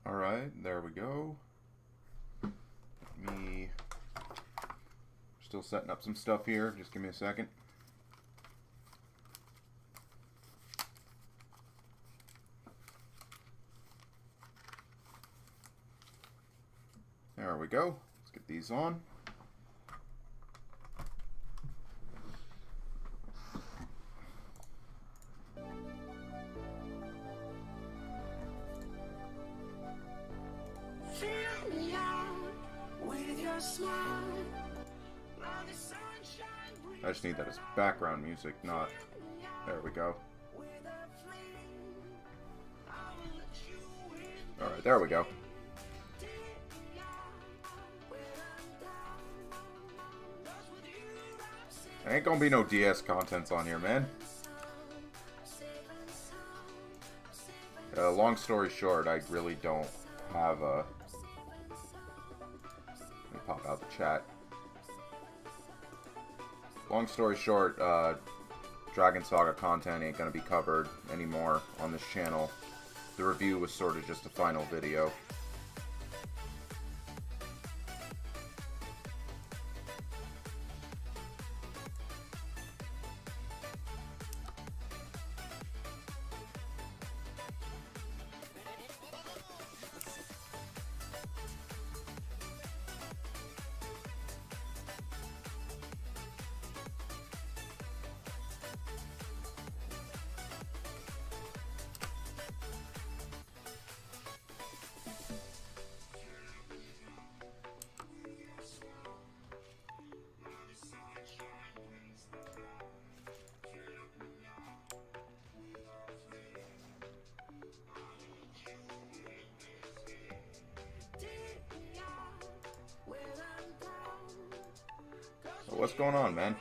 Alright, there we go. Still setting up some stuff here. Just give me a second. There we go. Let's get these on. I just need that as background music, not... There we go. Alright, there we go. There ain't gonna be no DS contents on here, man. Long story short, I really don't have a... Let me pop out the chat. Long story short, Dragon Saga content ain't gonna be covered anymore on this channel. The review was sort of just a final video. What's going on, man?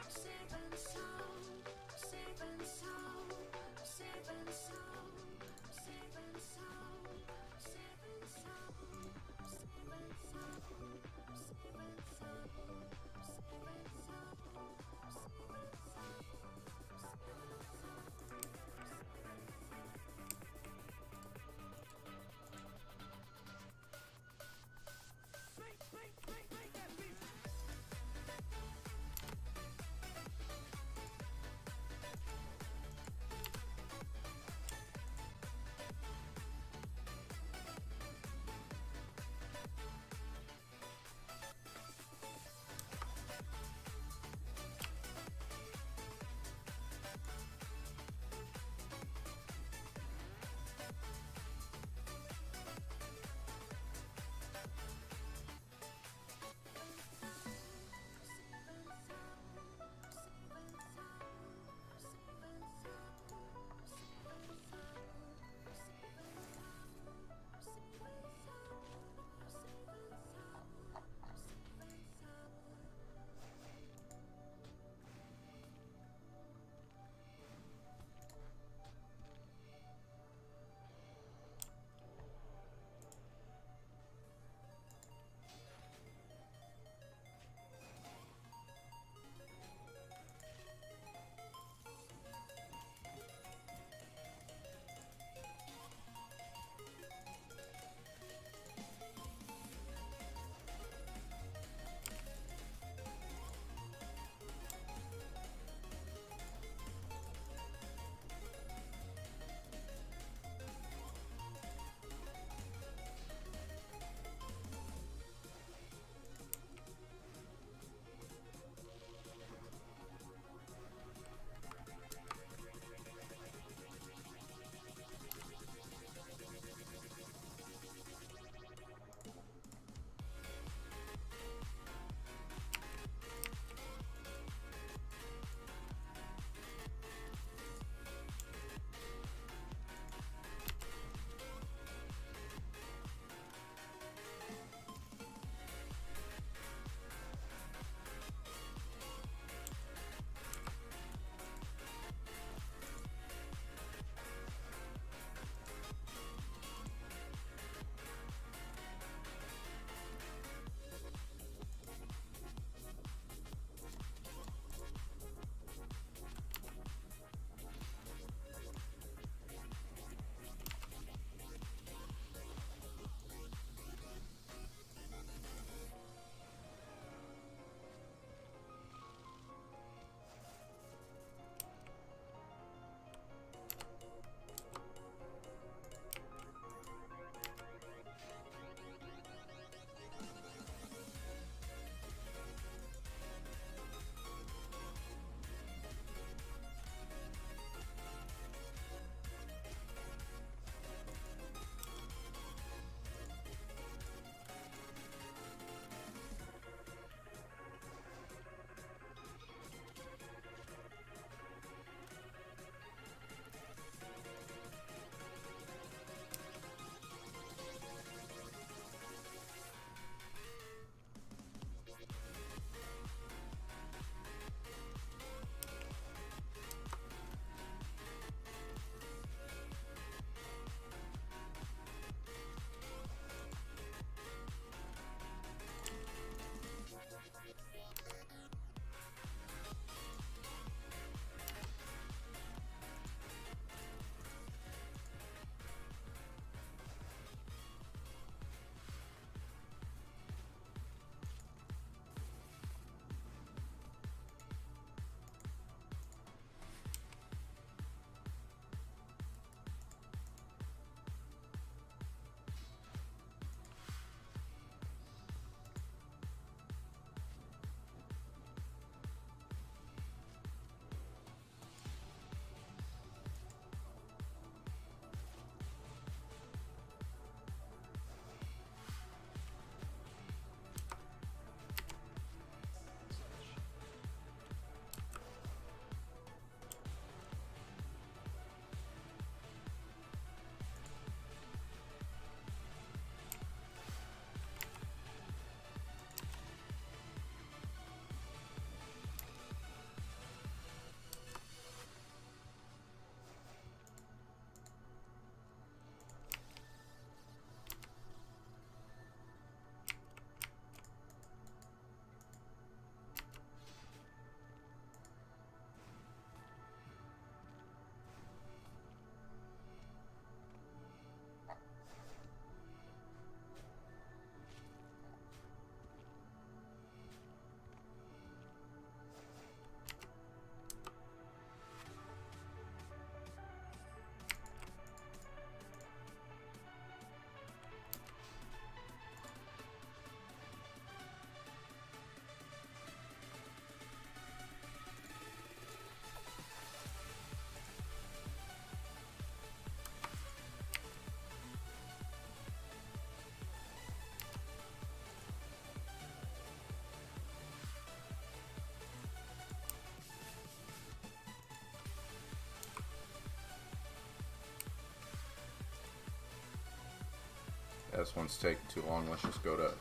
This one's taking too long. Let's just go to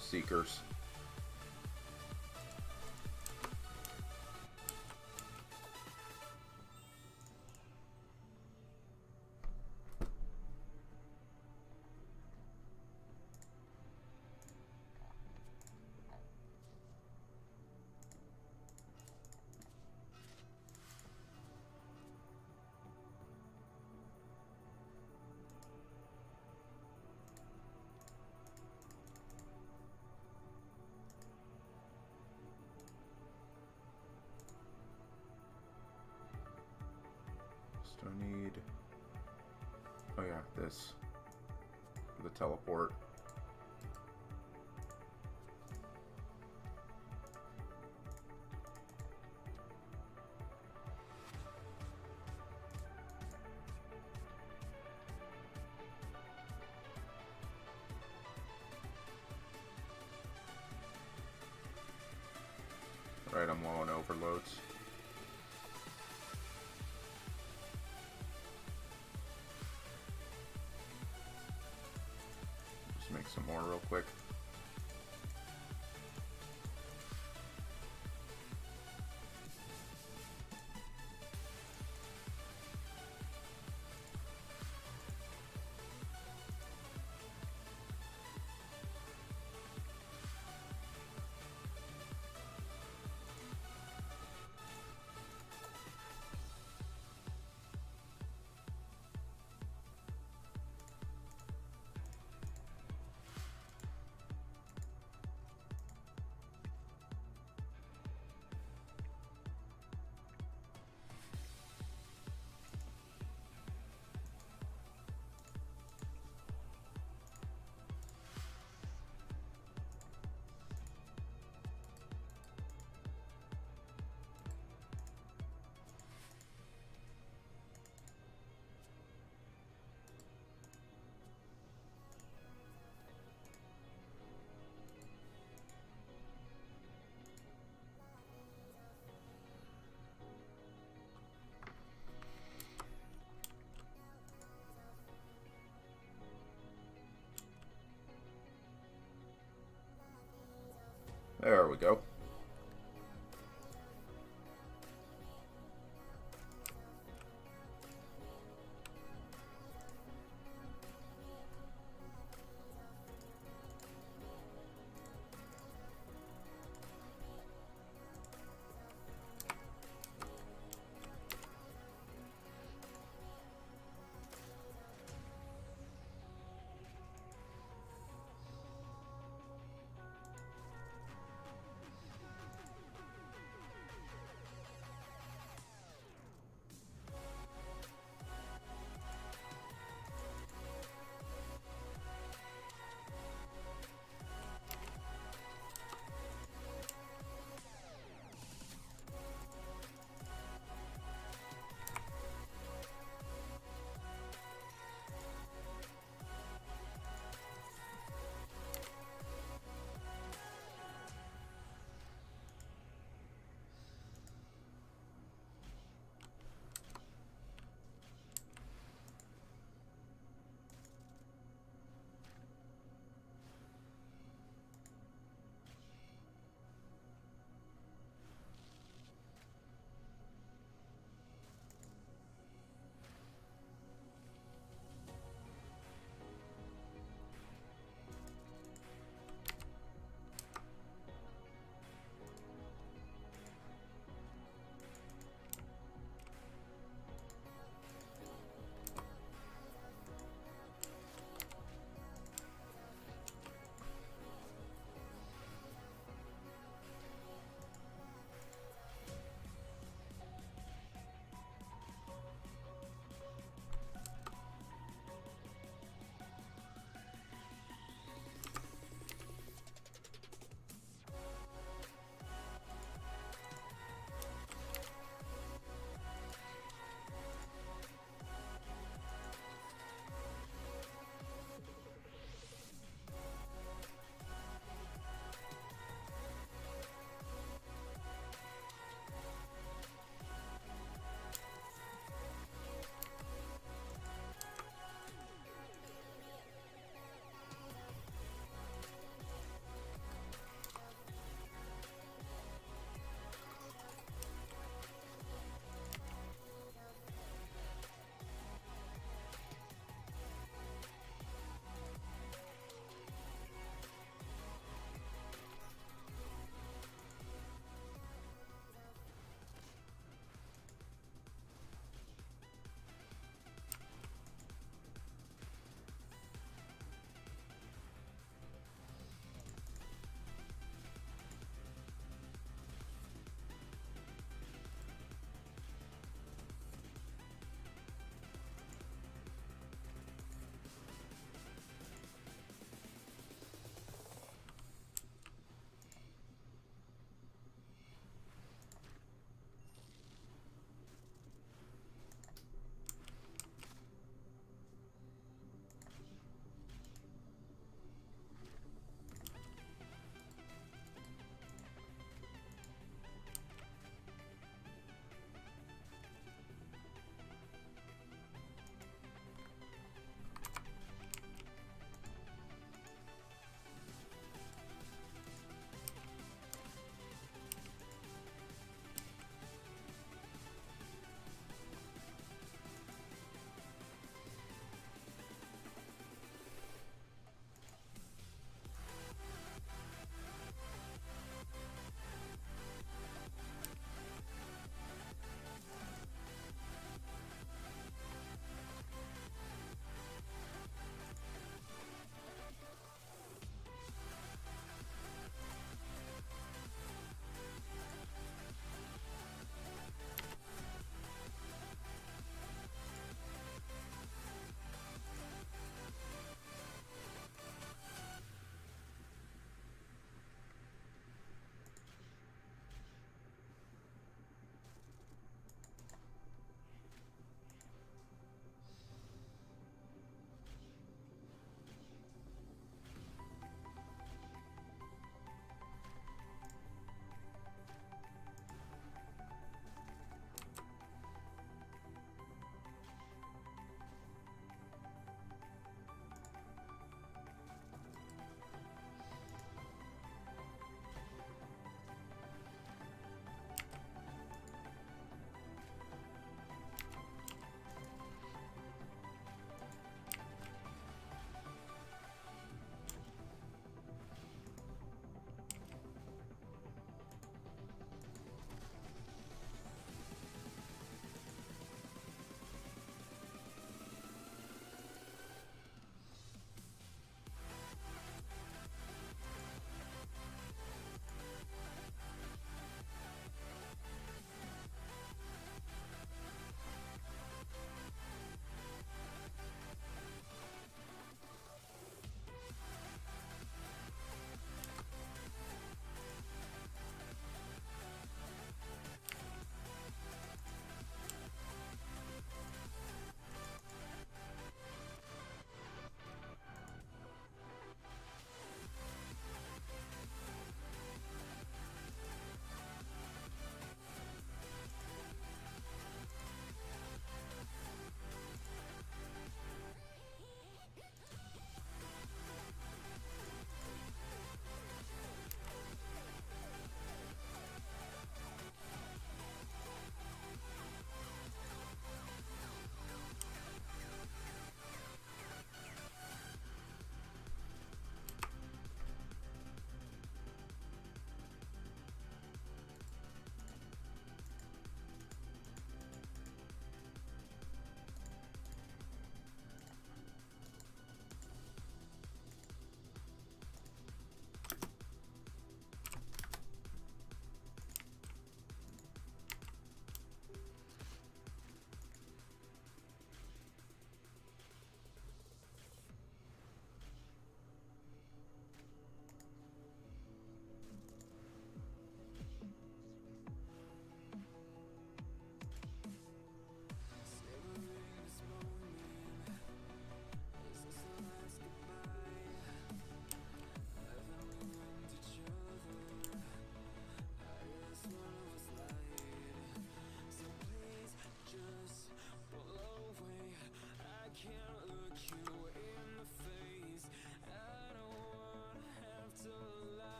Seekers. Still need... Oh yeah, this. For the teleport. Right, I'm low on overloads. Just make some more real quick. There we go.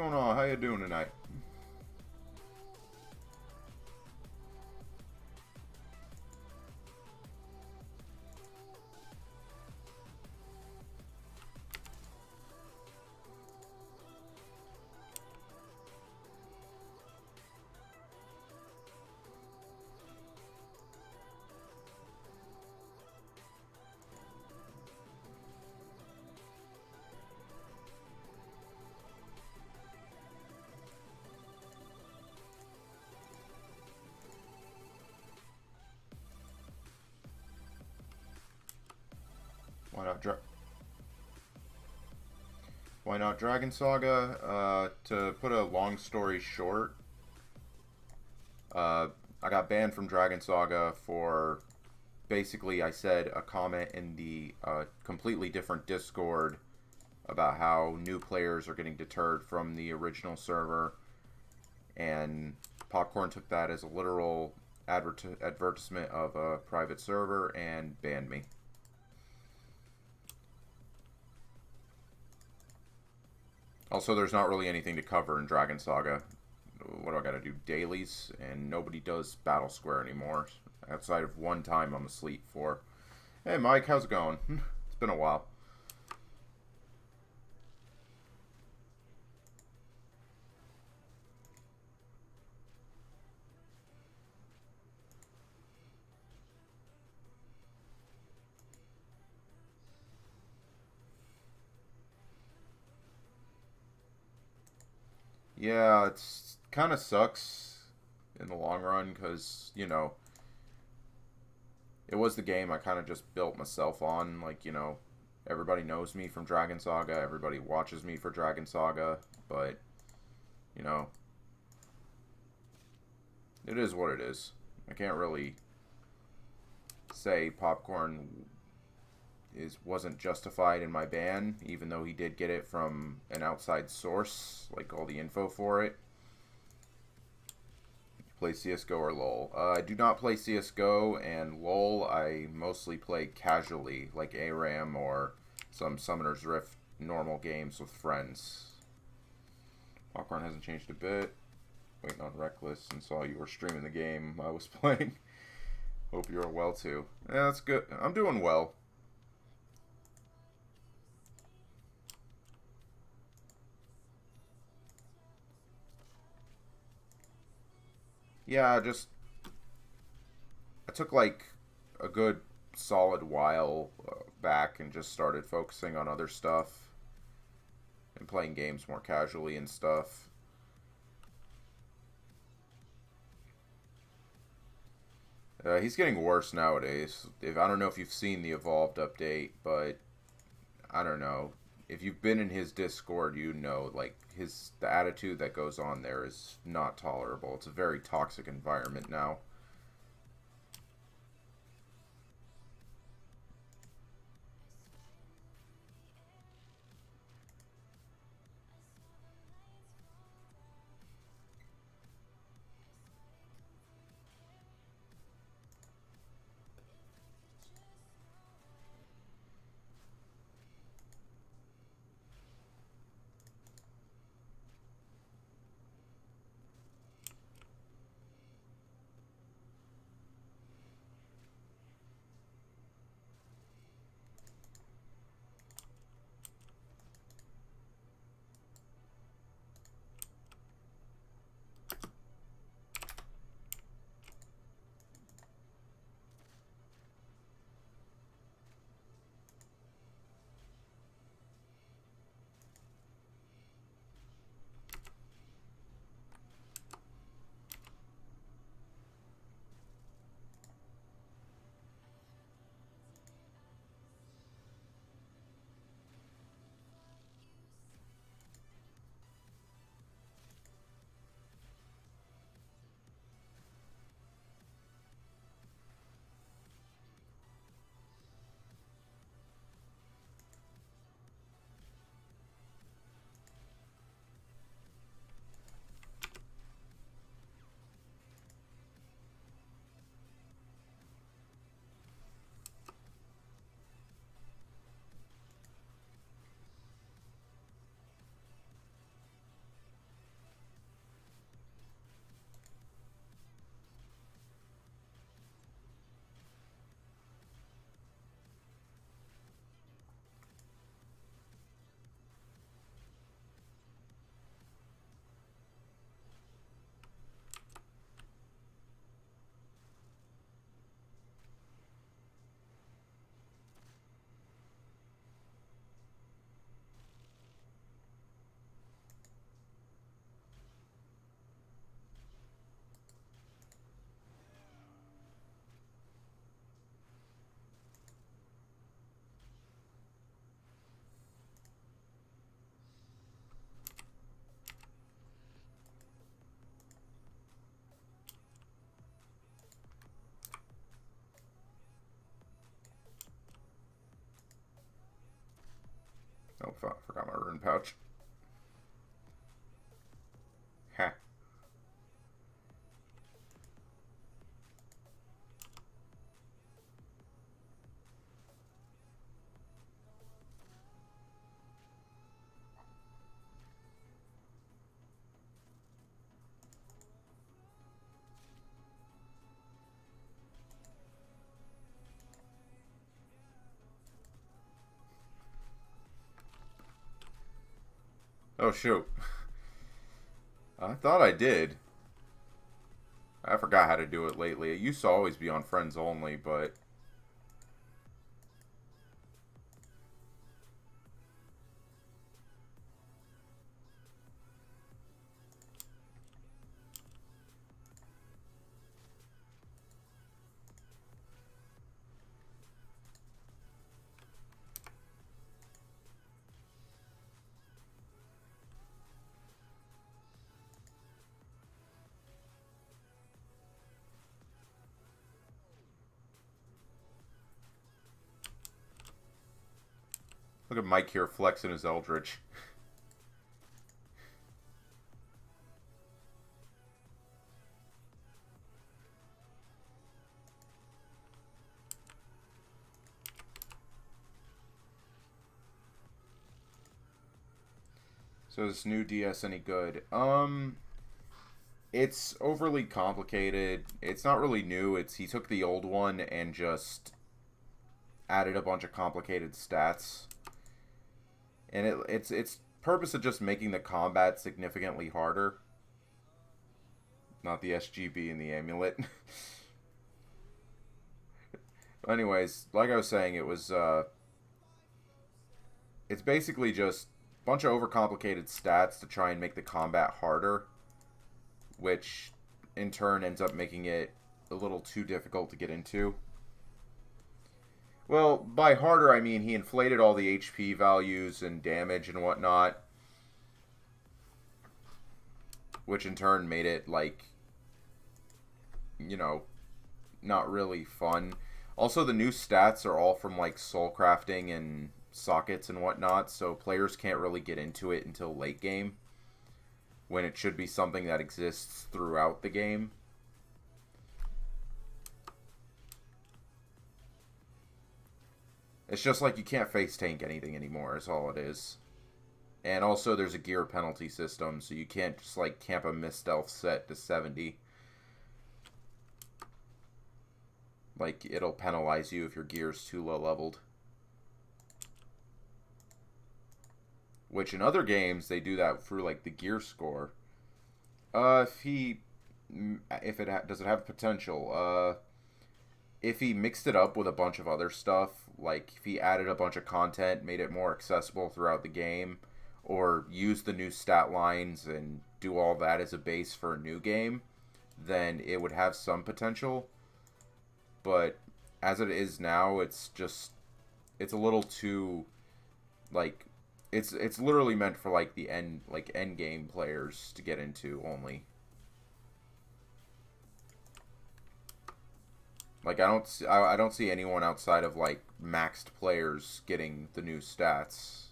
going on? How you doing tonight? Why not Dragon Saga? To put a long story short, I got banned from Dragon Saga for basically I said a comment in the completely different Discord about how new players are getting deterred from the original server, and Popcorn took that as a literal advertisement of a private server and banned me. Also, there's not really anything to cover in Dragon Saga. What do I gotta do? Dailies? And nobody does Battle Square anymore. Outside of one time I'm asleep for. Hey Mike, how's it going? It's been a while. Yeah, it's kind of sucks in the long run because, you know, it was the game I kind of just built myself on. Like, you know, everybody knows me from Dragon Saga, everybody watches me for Dragon Saga, but, you know, it is what it is. I can't really say Popcorn wasn't justified in my ban, even though he did get it from an outside source, like all the info for it. Play CSGO or LoL? I do not play CSGO, and LoL I mostly play casually, like ARAM or some Summoner's Rift normal games with friends. Popcorn hasn't changed a bit. Waiting on Reckless and saw you were streaming the game I was playing. Hope you're well too. Yeah, that's good. I'm doing well. Yeah, I took like a good solid while back and just started focusing on other stuff and playing games more casually and stuff. He's getting worse nowadays. I don't know if you've seen the Evolved update, but I don't know. If you've been in his Discord, you know, like the attitude that goes on there is not tolerable. It's a very toxic environment now. Oh, fuck, forgot my rune pouch. Ha. Oh, shoot. I thought I did. I forgot how to do it lately. It used to always be on friends only, but... Look at Mike here flexing his Eldritch. So is this new DS any good? It's overly complicated. It's not really new. He took the old one and just added a bunch of complicated stats. And its purpose of just making the combat significantly harder. Not the SGB and the amulet. Anyways, like I was saying, it's basically just a bunch of overcomplicated stats to try and make the combat harder, which in turn ends up making it a little too difficult to get into. Well, by harder, I mean he inflated all the HP values and damage and whatnot, which in turn made it, like, you know, not really fun. Also, the new stats are all from, like, soul crafting and sockets and whatnot, so players can't really get into it until late game, when it should be something that exists throughout the game. It's just like you can't face tank anything anymore, is all it is. And also there's a gear penalty system, so you can't just like camp a misstealth set to 70. Like, it'll penalize you if your gear's too low leveled. Which in other games, they do that through like the gear score. Does it have potential? If he mixed it up with a bunch of other stuff, like if he added a bunch of content, made it more accessible throughout the game, or used the new stat lines and do all that as a base for a new game, then it would have some potential. But as it is now, it's a little too, like, it's literally meant for like the end game players to get into only. Like, I don't see anyone outside of, like, maxed players getting the new stats.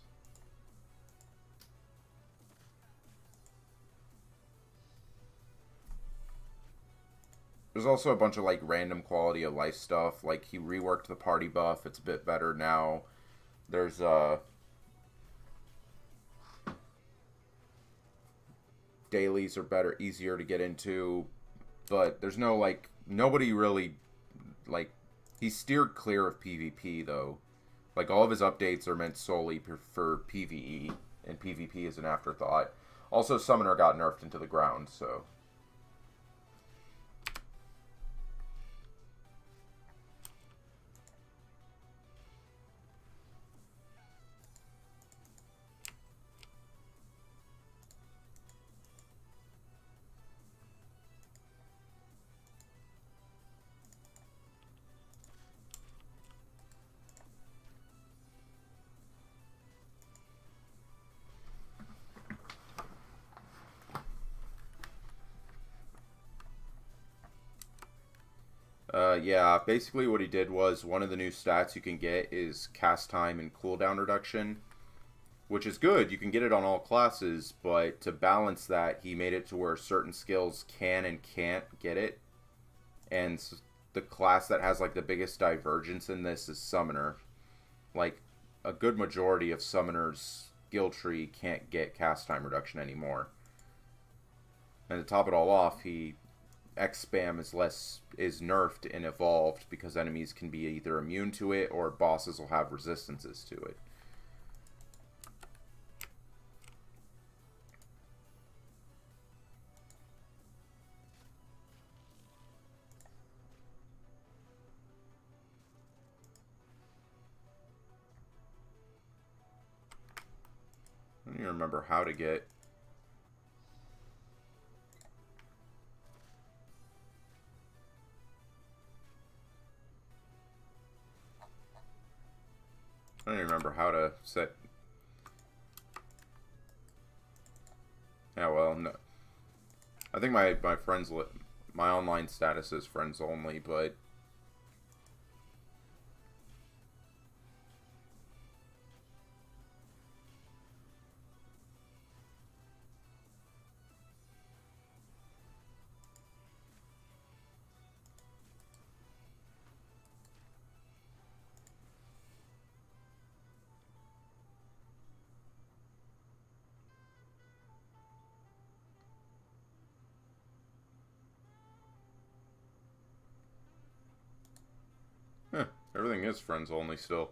There's also a bunch of, like, random quality of life stuff. Like, he reworked the party buff. It's a bit better now. There's, dailies are better, easier to get into. But there's no, like, nobody really... Like, he's steered clear of PvP, though. Like, all of his updates are meant solely for PvE, and PvP is an afterthought. Also, Summoner got nerfed into the ground, so... Yeah, basically what he did was one of the new stats you can get is cast time and cooldown reduction. which is good. You can get it on all classes, but to balance that, he made it to where certain skills can and can't get it. And the class that has like the biggest divergence in this is Summoner. Like, a good majority of Summoner's skill tree can't get cast time reduction anymore. And to top it all off, X spam is nerfed and evolved because enemies can be either immune to it or bosses will have resistances to it. I don't even remember how to get... I don't even remember how to set... Yeah, well, no. I think my friends... My online status is friends only, but... Huh, everything is friends only still.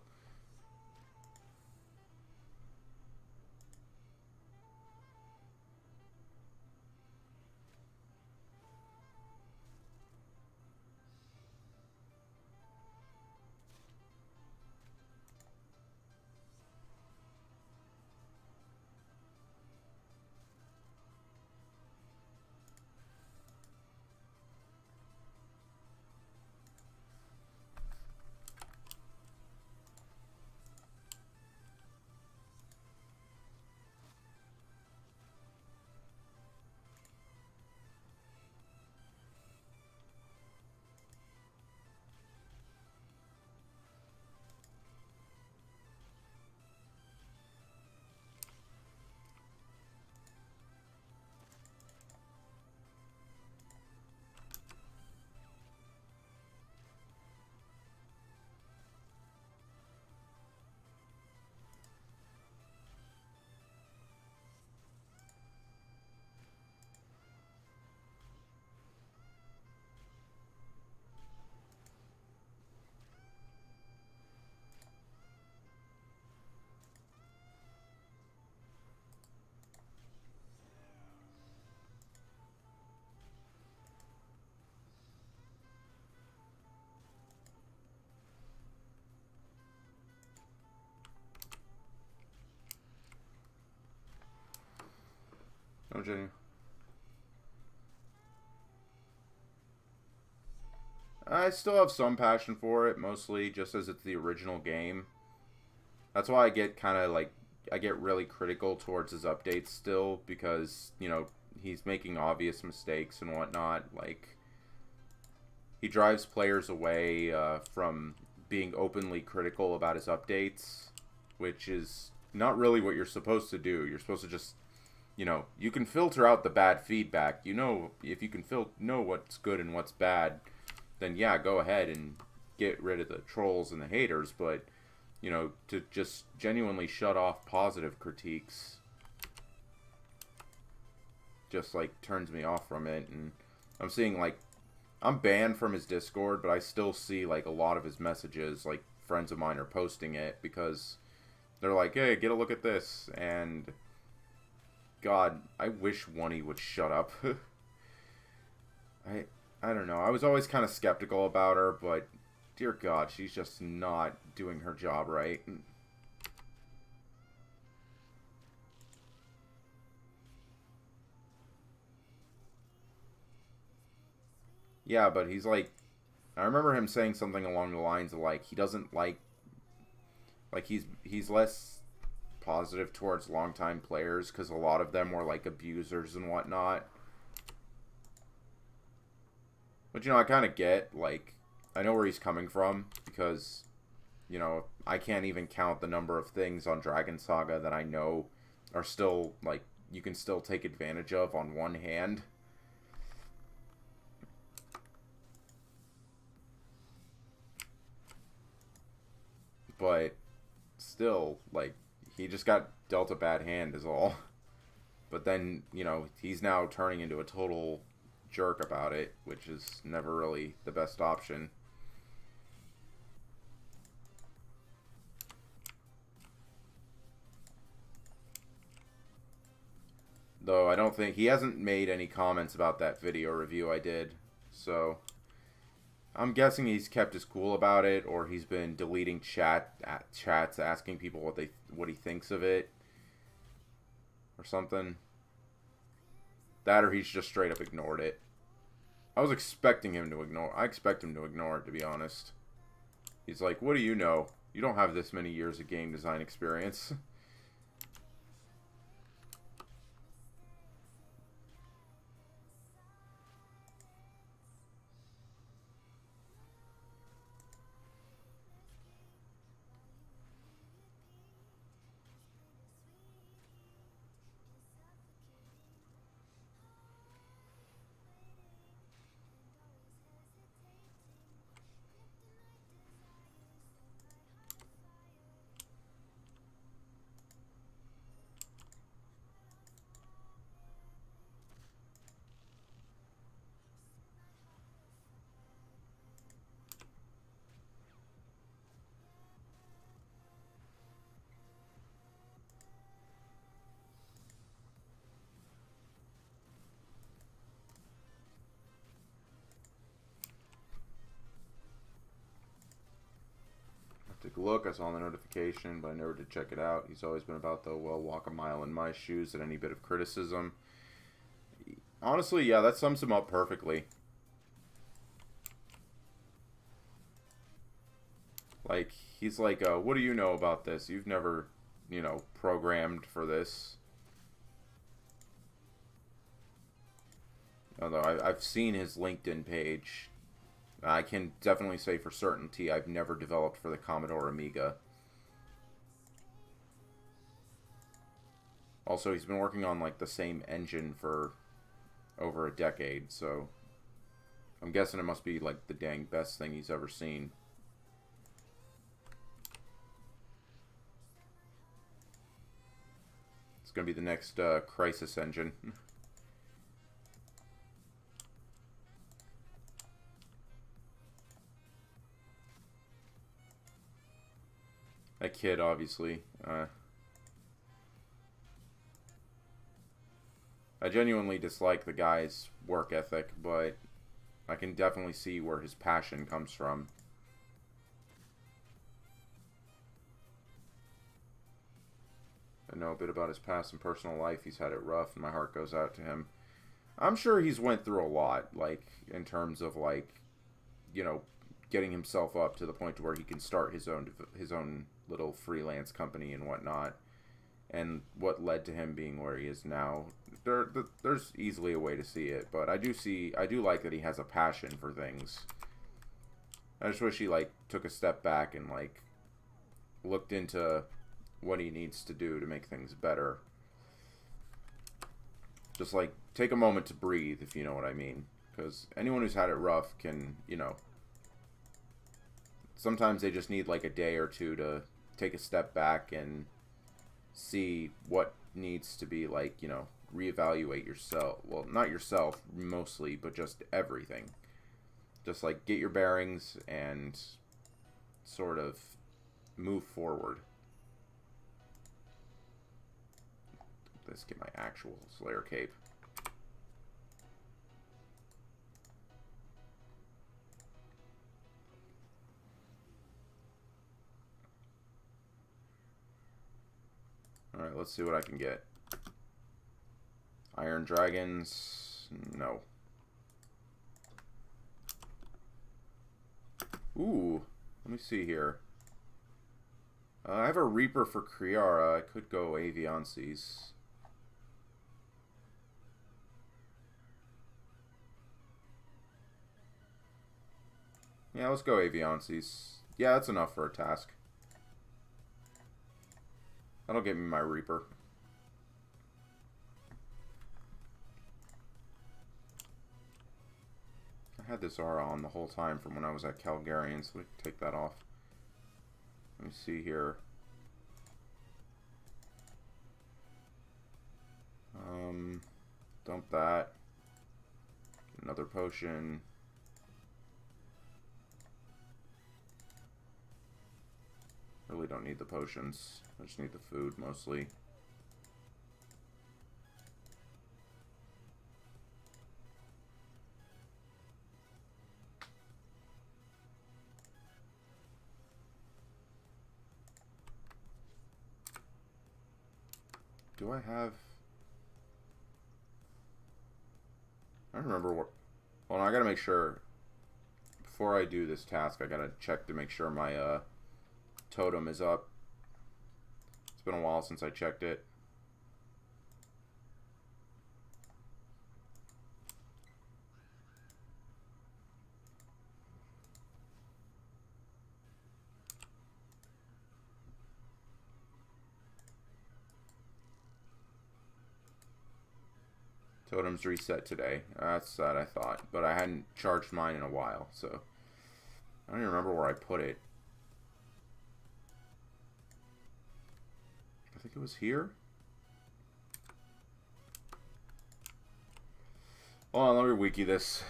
No, Jenny. I still have some passion for it, mostly just as it's the original game. That's why I get kind of like, I get really critical towards his updates still, because, you know, he's making obvious mistakes and whatnot. Like, he drives players away from being openly critical about his updates, which is not really what you're supposed to do. You're supposed to just, you know, you can filter out the bad feedback. You know, if you can know what's good and what's bad, then yeah, go ahead and get rid of the trolls and the haters. But, you know, to just genuinely shut off positive critiques just, like, turns me off from it. And I'm seeing, like, I'm banned from his Discord, but I still see, like, a lot of his messages, like, friends of mine are posting it because they're like, hey, get a look at this. And God, I wish Oney would shut up. I don't know. I was always kind of skeptical about her, but dear God, she's just not doing her job right. Yeah, but he's like, I remember him saying something along the lines of like, he doesn't like he's less positive towards longtime players because a lot of them were like abusers and whatnot. But, you know, I kind of get, like, I know where he's coming from, because You know, I can't even count the number of things on Dragon Saga that I know are still, like, you can still take advantage of on one hand. But still, like, he just got dealt a bad hand is all. But then, you know, he's now turning into a total jerk about it, which is never really the best option. Though I don't think he hasn't made any comments about that video review I did. So I'm guessing he's kept his cool about it, or he's been deleting chats asking people what he thinks of it or something. That, or he's just straight up ignored it. I was expecting him to ignore. I expect him to ignore it, to be honest. He's like, "What do you know? You don't have this many years of game design experience." Took a look, I saw the notification, but I never did check it out. He's always been about the, well, walk a mile in my shoes at any bit of criticism. Honestly, yeah, that sums him up perfectly. Like, he's like, what do you know about this? You've never, you know, programmed for this. Although I've seen his LinkedIn page. I can definitely say for certainty I've never developed for the Commodore Amiga. Also, he's been working on, like, the same engine for over a decade, so I'm guessing it must be, like, the dang best thing he's ever seen. It's gonna be the next Crisis engine. That kid, obviously. I genuinely dislike the guy's work ethic, but I can definitely see where his passion comes from. I know a bit about his past and personal life. He's had it rough, and my heart goes out to him. I'm sure he's went through a lot, like, in terms of, like, you know, getting himself up to the point to where he can start his own little freelance company and whatnot, and what led to him being where he is now. There's easily a way to see it, but I do like that he has a passion for things. I just wish he, like, took a step back and, like, looked into what he needs to do to make things better. Just, like, take a moment to breathe, if you know what I mean. Because anyone who's had it rough can, you know, sometimes they just need, like, a day or two to take a step back and see what needs to be, like, you know, reevaluate yourself. Well, not yourself mostly, but just everything. Just, like, get your bearings and sort of move forward. Let's get my actual Slayer cape. Alright, let's see what I can get. Iron Dragons. No. Ooh. Let me see here. I have a Reaper for Kriara. I could go Aviances. Yeah, let's go Aviances. Yeah, that's enough for a task. That'll get me my Reaper. I had this aura on the whole time from when I was at Calgarian, so we can take that off. Let me see here. Dump that. Another potion. Really don't need the potions. I just need the food mostly. Do I have... I don't remember what... Well, I gotta make sure... Before I do this task, I gotta check to make sure my totem is up. It's been a while since I checked it. Totem's reset today. That's sad, I thought. But I hadn't charged mine in a while, so... I don't even remember where I put it. I think it was here? Hold on, let me wiki this.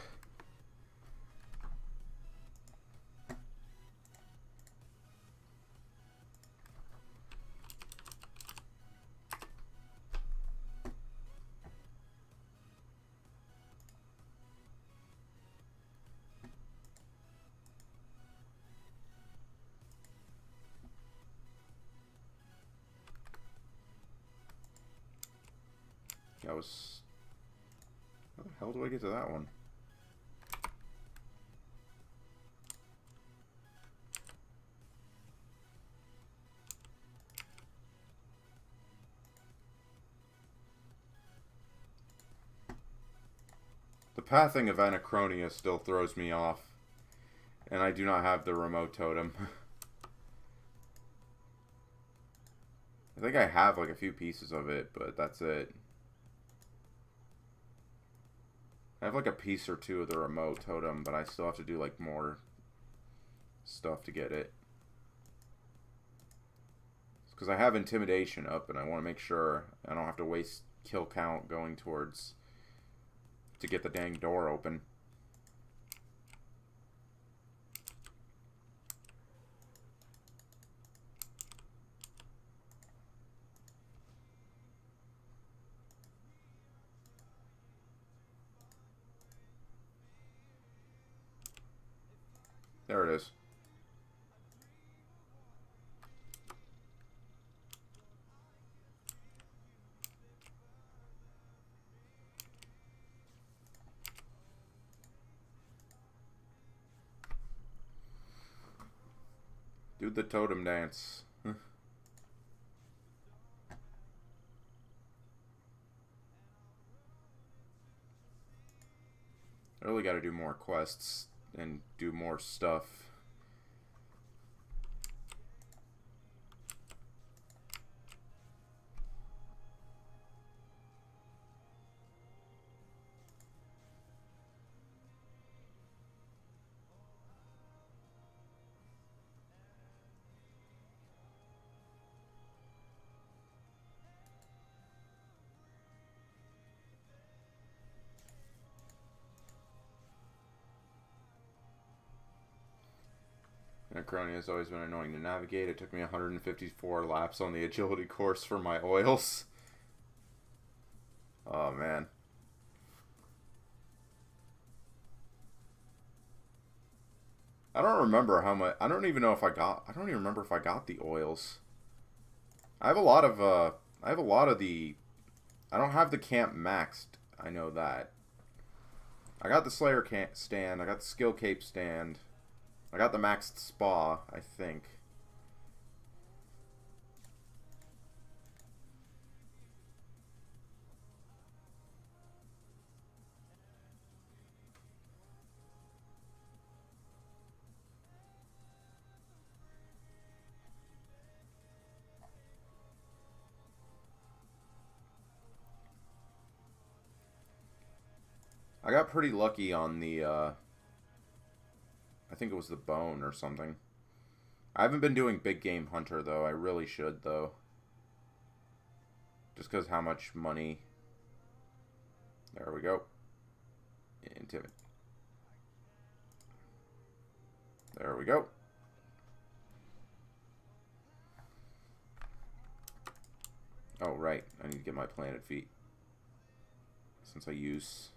That was... How the hell do I get to that one? The pathing of Anachronia still throws me off. And I do not have the remote totem. I think I have like a few pieces of it, but that's it. I have like a piece or two of the remote totem, but I still have to do like more stuff to get it. It's because I have intimidation up and I want to make sure I don't have to waste kill count going towards to get the dang door open. There it is. Do the totem dance. I really got to do more quests and do more stuff. Anachronia has always been annoying to navigate. It took me 154 laps on the agility course for my oils. Oh, man. I don't remember how much... I don't even know if I got... I don't even remember if I got the oils. I have a lot of the... I don't have the camp maxed. I know that. I got the Slayer stand. I got the Skill Cape stand. I got the maxed spa, I think. I got pretty lucky on the, I think it was the bone or something. I haven't been doing big game hunter, though. I really should, though. Just because how much money... There we go. Intimidate. There we go. Oh, right. I need to get my planted feet. Since I use...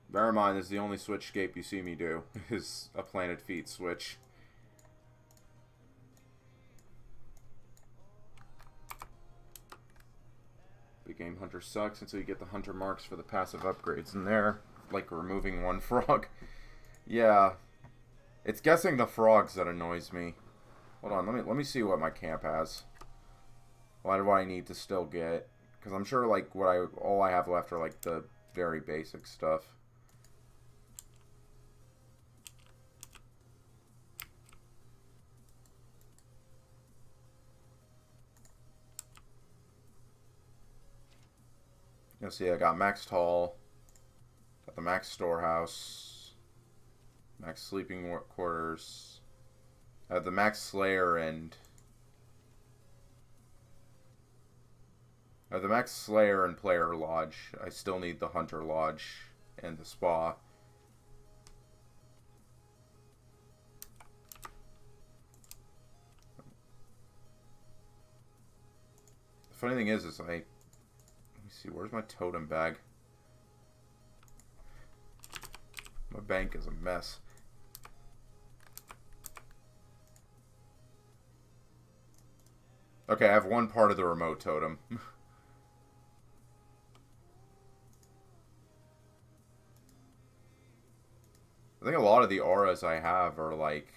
Bear in mind, this is the only switchscape you see me do, is a planted feet switch. Big Game Hunter sucks until you get the hunter marks for the passive upgrades in there, like removing one frog. Yeah, it's guessing the frogs that annoys me. Hold on, let me see what my camp has. Why do I need to still get? Because I'm sure like all I have left are like the very basic stuff. You'll see I got max tall, got the max storehouse, max sleeping quarters, I have the max slayer and player lodge. I still need the hunter lodge and the spa. The funny thing is let me see, where's my totem bag? My bank is a mess. Okay, I have one part of the remote totem. I think a lot of the auras I have are like...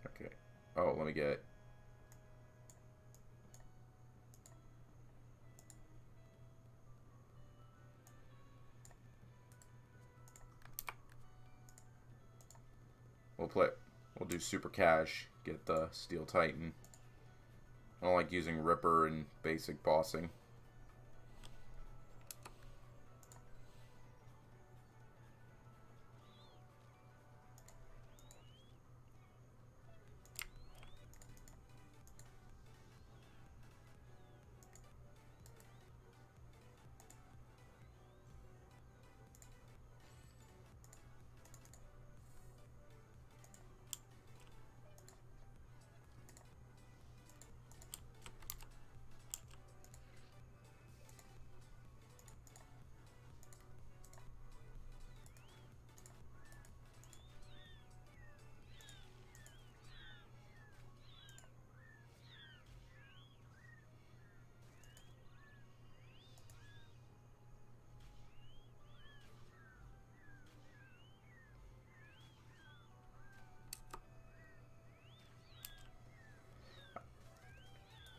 Okay. Oh, let me get it. We'll do super cash, get the Steel Titan. I don't like using Ripper and basic bossing.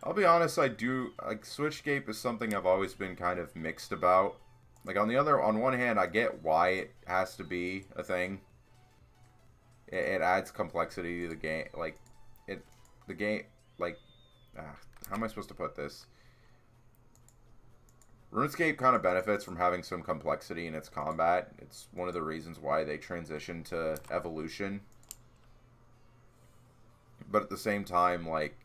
I'll be honest, like Switchscape is something I've always been kind of mixed about. Like on one hand, I get why it has to be a thing. It adds complexity to the game. Like, how am I supposed to put this? RuneScape kind of benefits from having some complexity in its combat. It's one of the reasons why they transitioned to evolution. But at the same time, like,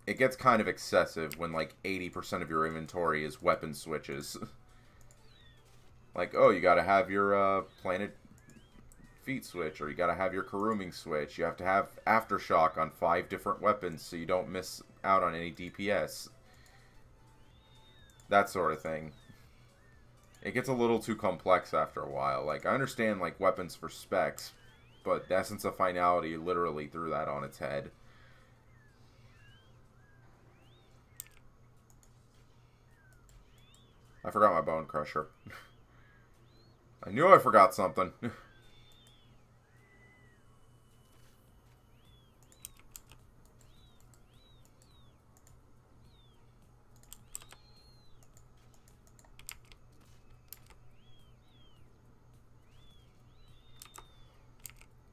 it gets kind of excessive when, like, 80% of your inventory is weapon switches. Like, oh, you gotta have your, planted feet switch, or you gotta have your Karuming switch. You have to have Aftershock on 5 different weapons so you don't miss out on any DPS. That sort of thing. It gets a little too complex after a while. Like, I understand, like, weapons for specs, but the essence of finality literally threw that on its head. I forgot my bone crusher. I knew I forgot something.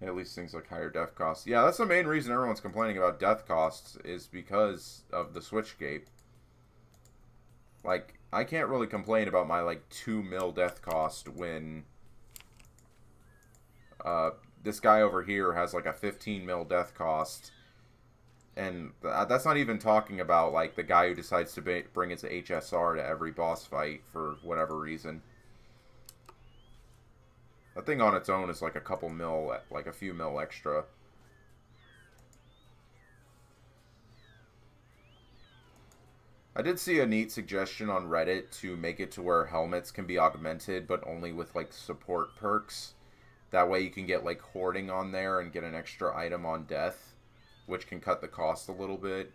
At least things like higher death costs. Yeah, that's the main reason everyone's complaining about death costs is because of the Switchscape. Like, I can't really complain about my, like, 2 mil death cost when this guy over here has, like, a 15 mil death cost. And that's not even talking about, like, the guy who decides to bring his HSR to every boss fight for whatever reason. That thing on its own is, like, a couple mil, like, a few mil extra. I did see a neat suggestion on Reddit to make it to where helmets can be augmented, but only with, like, support perks. That way you can get, like, hoarding on there and get an extra item on death, which can cut the cost a little bit.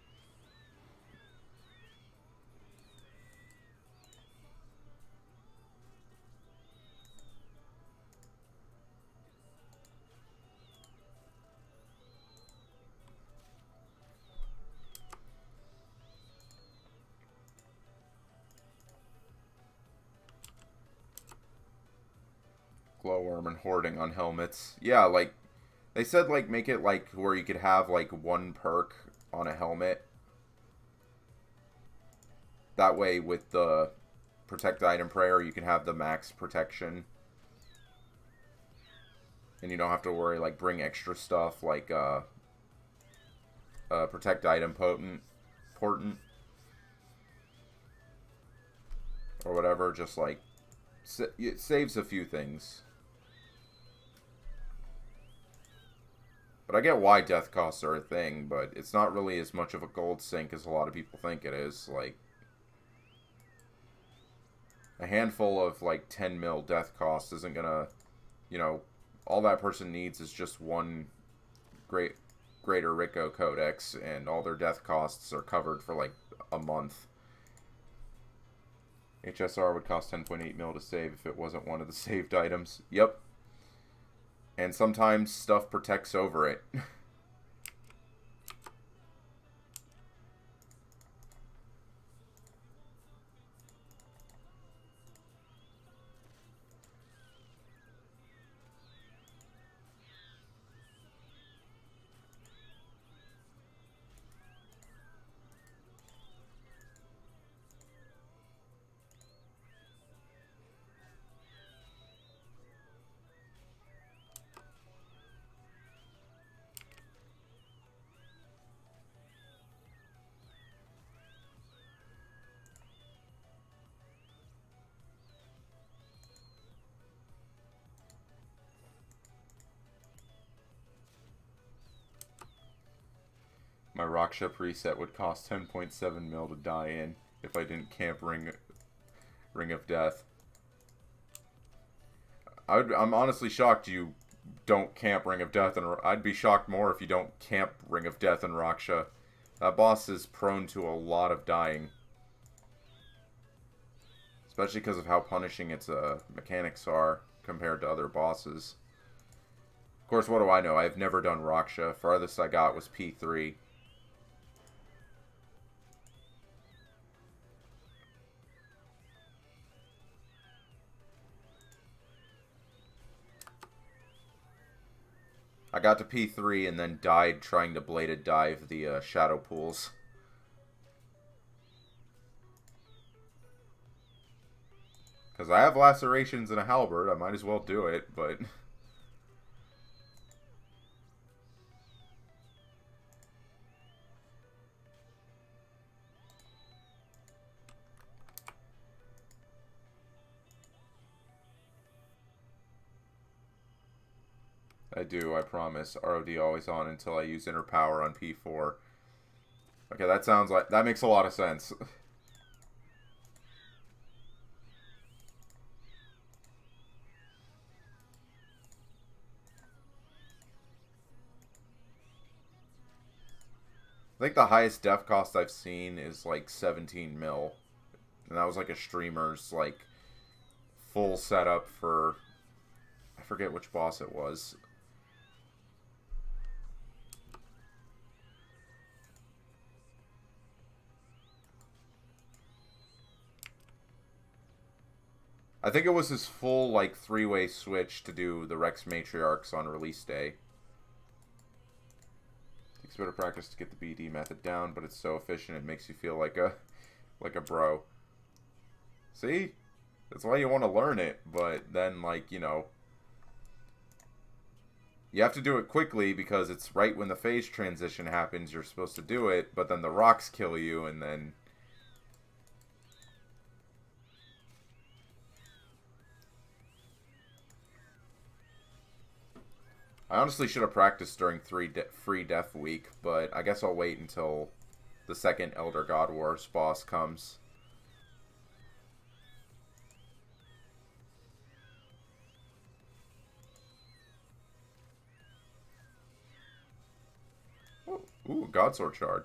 Glowworm and hoarding on helmets. Yeah, like, they said, like, make it, like, where you could have, like, one perk on a helmet. That way, with the Protect Item Prayer, you can have the max protection. And you don't have to worry, like, bring extra stuff, like, Protect Item Portent. Or whatever, just, like, it saves a few things. But I get why death costs are a thing, but it's not really as much of a gold sink as a lot of people think it is. Like, a handful of, like, 10 mil death cost isn't gonna, you know, all that person needs is just one Greater Rico Codex, and all their death costs are covered for, like, a month. HSR would cost 10.8 mil to save if it wasn't one of the saved items. Yep. And sometimes stuff protects over it. My Raksha preset would cost 10.7 mil to die in if I didn't camp Ring of Death. I'm honestly shocked you don't camp Ring of Death, and I'd be shocked more if you don't camp Ring of Death and Raksha. That boss is prone to a lot of dying. Especially because of how punishing its mechanics are compared to other bosses. Of course, what do I know? I've never done Raksha. Farthest I got was P3. I got to P3 and then died trying to bladed dive the shadow pools. Because I have lacerations and a halberd, I might as well do it, but... I do, I promise. ROD always on until I use inner power on P4. Okay, that sounds like... that makes a lot of sense. I think the highest death cost I've seen is like 17 mil. And that was like a streamer's like full setup for... I forget which boss it was. I think it was his full, like, three-way switch to do the Rex Matriarchs on release day. Takes a bit of practice to get the BD method down, but it's so efficient it makes you feel like a bro. See? That's why you want to learn it, but then, like, you know, you have to do it quickly because it's right when the phase transition happens you're supposed to do it, but then the rocks kill you, and then... I honestly should have practiced during free death week, but I guess I'll wait until the second Elder God Wars boss comes. Ooh, Godsword Shard.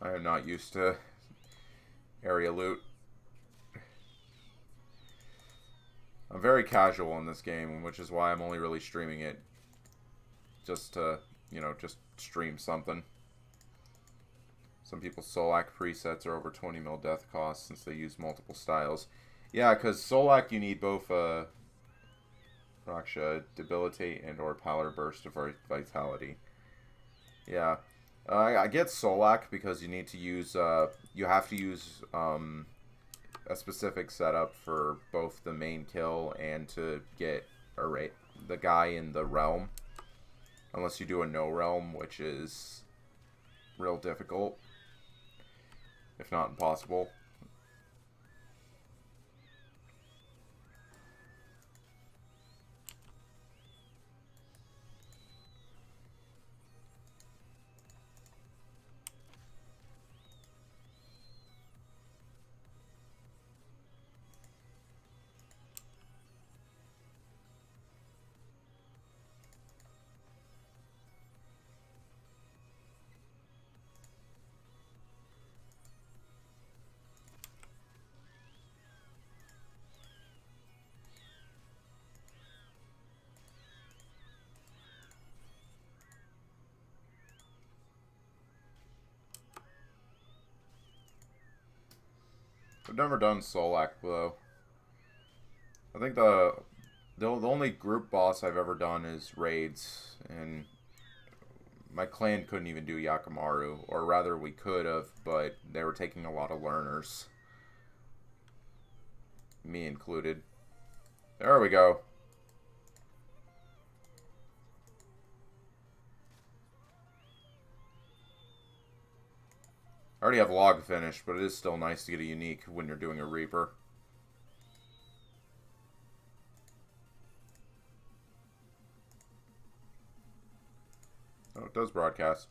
I am not used to area loot. I'm very casual in this game, which is why I'm only really streaming it just to, you know, just stream something. Some people's Solak presets are over 20 mil death cost since they use multiple styles. Yeah, because Solak you need both Raksha, Debilitate, and or Pallor Burst of Vitality. Yeah. I get Solak because you need to use, you have to use a specific setup for both the main kill and to get the guy in the realm. Unless you do a no realm, which is real difficult, if not impossible. I've never done Solak though. I think the only group boss I've ever done is raids, and my clan couldn't even do Yakamaru, or rather we could have, but they were taking a lot of learners, me included. There we go. I already have log finished, but it is still nice to get a unique when you're doing a Reaper. Oh, it does broadcast.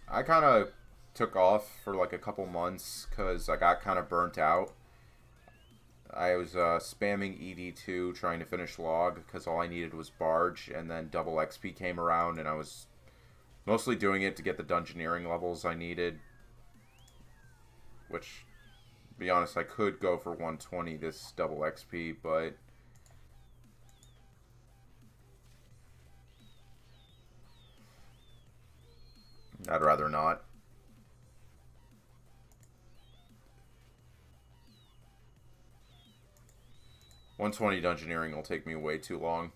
I kind of took off for like a couple months because I got kind of burnt out. I was spamming ED2 trying to finish log because all I needed was barge, and then double XP came around and I was mostly doing it to get the dungeoneering levels I needed. Which, to be honest, I could go for 120 this double XP, but I'd rather not. 120 dungeoneering will take me way too long.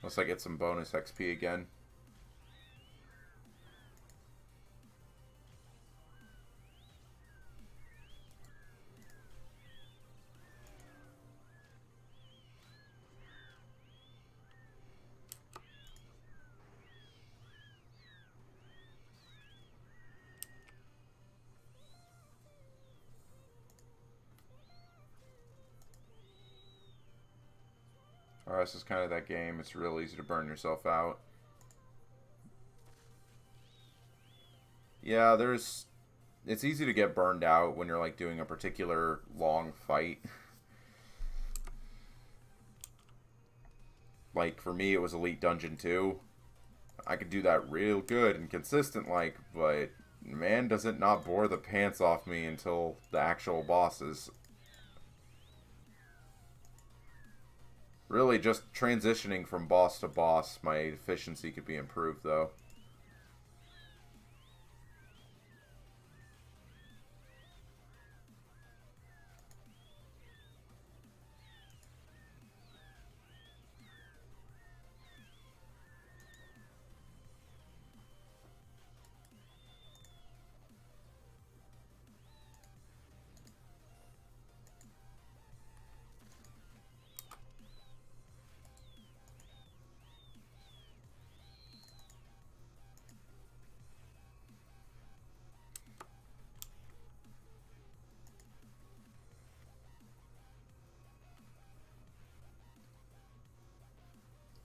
Unless I get some bonus XP again. RS is kind of that game. It's real easy to burn yourself out. Yeah, it's easy to get burned out when you're like doing a particular long fight. Like for me, it was Elite Dungeon 2. I could do that real good and consistent, like, but man, does it not bore the pants off me until the actual bosses. Really, just transitioning from boss to boss, my efficiency could be improved, though.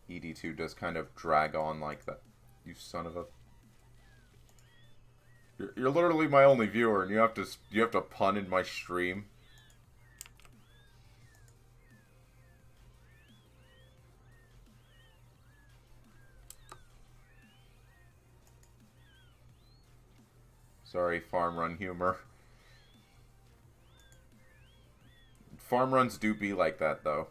ED2 does kind of drag on like that. You son of a... You're literally my only viewer, and you have to pun in my stream. Sorry, farm run humor. Farm runs do be like that, though.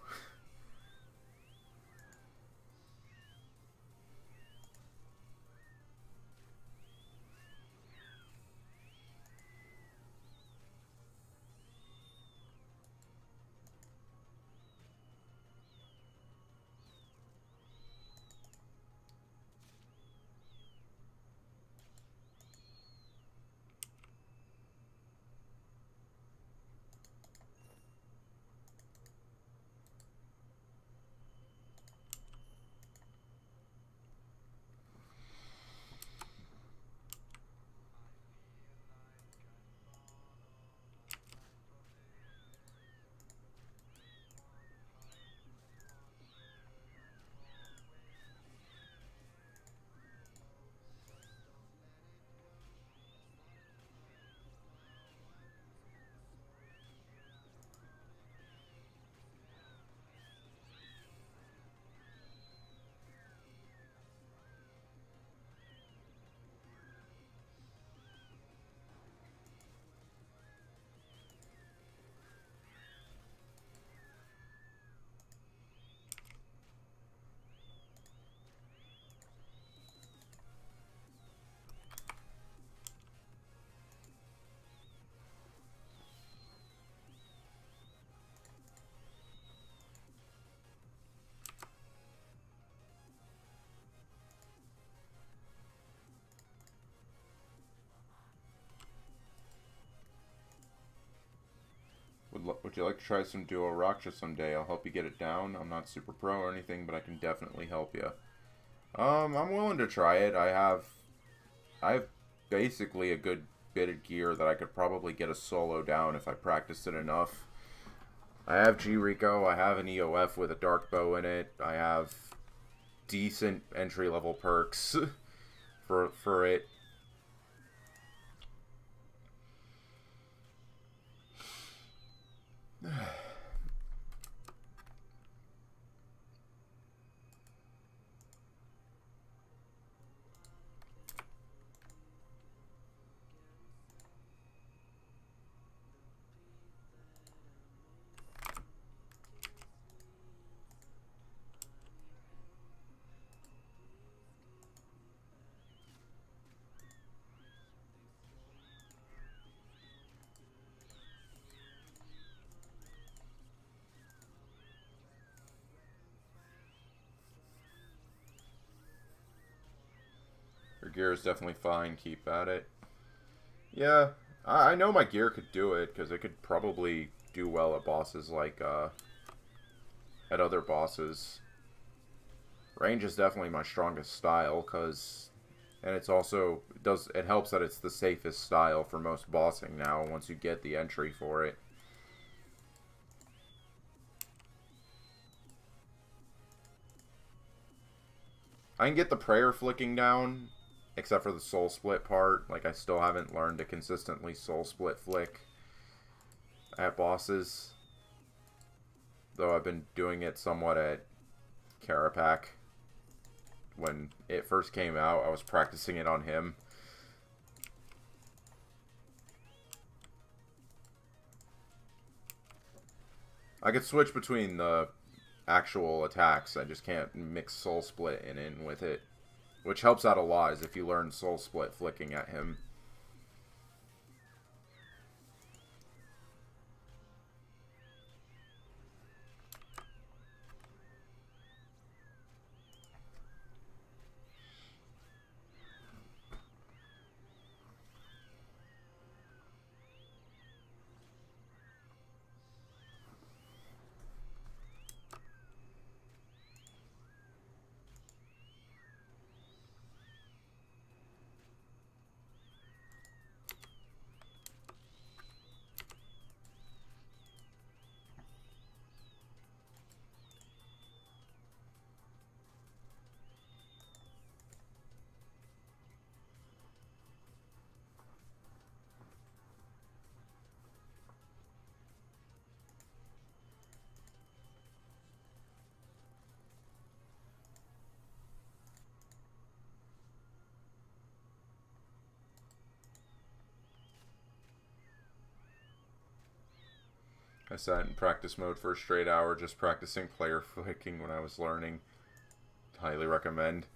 Would you like to try some Duo Raksha someday? I'll help you get it down. I'm not super pro or anything, but I can definitely help you. I'm willing to try it. I have basically a good bit of gear that I could probably get a solo down if I practiced it enough. I have G-Rico, I have an EOF with a dark bow in it, I have decent entry-level perks for it. Your gear is definitely fine. Keep at it. Yeah, I know my gear could do it, because it could probably do well at bosses like, at other bosses. Range is definitely my strongest style, and it's also, it helps that it's the safest style for most bossing now, once you get the entry for it. I can get the prayer flicking down, except for the soul split part. Like, I still haven't learned to consistently soul split flick at bosses. Though I've been doing it somewhat at Carapac. When it first came out, I was practicing it on him. I could switch between the actual attacks. I just can't mix Soul Split in with it. Which helps out a lot, is if you learn Soul Split flicking at him. I sat in practice mode for a straight hour just practicing player flicking when I was learning. Highly recommend.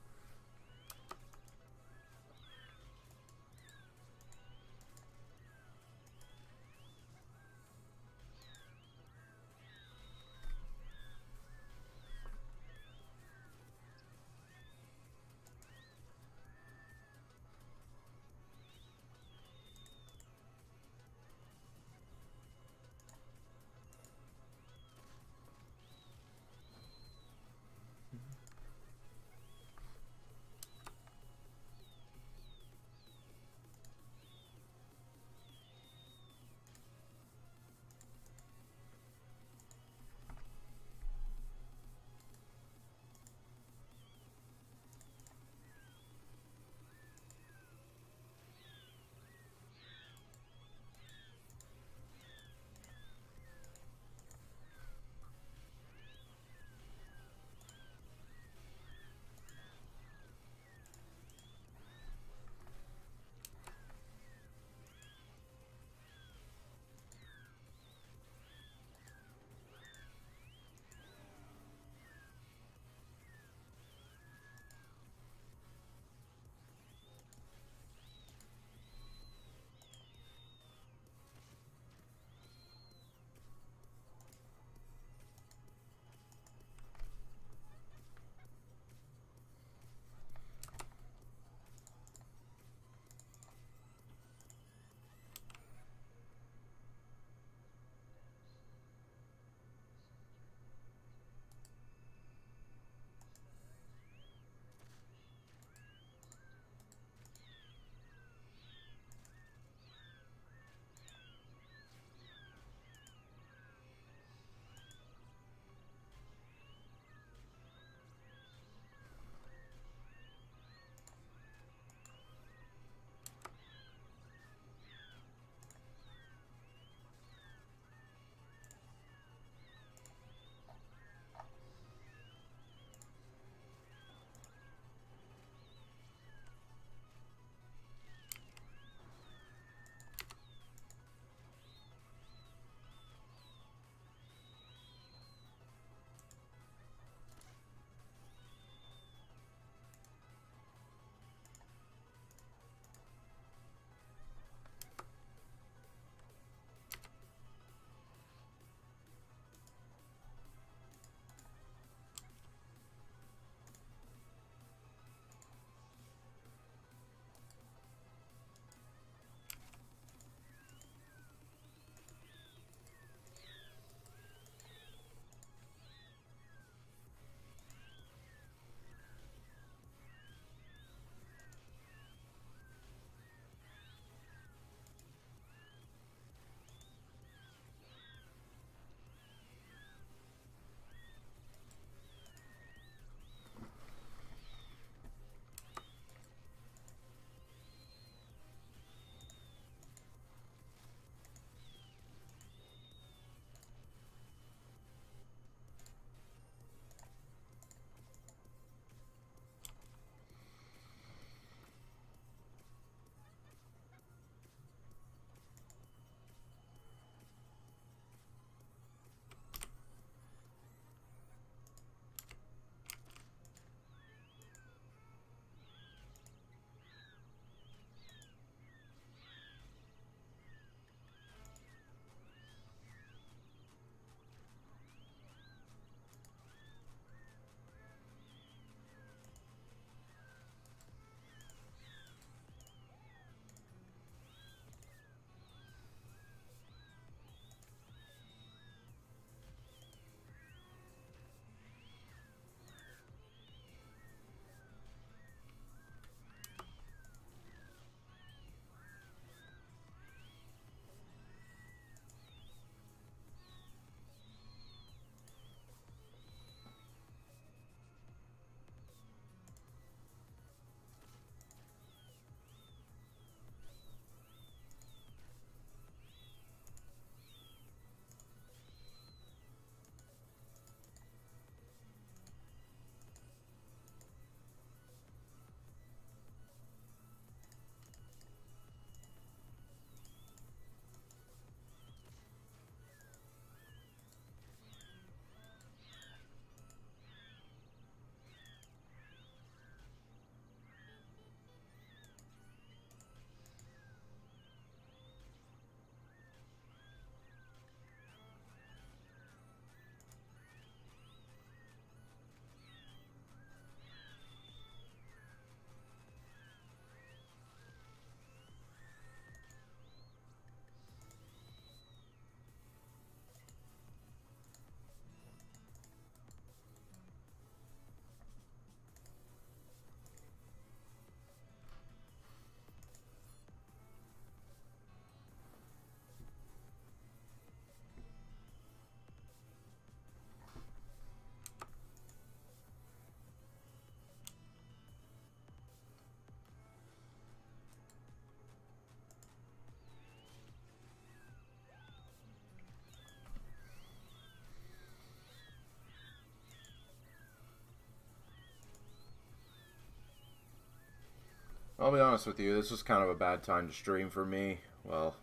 I'll be honest with you, this was kind of a bad time to stream for me. Well,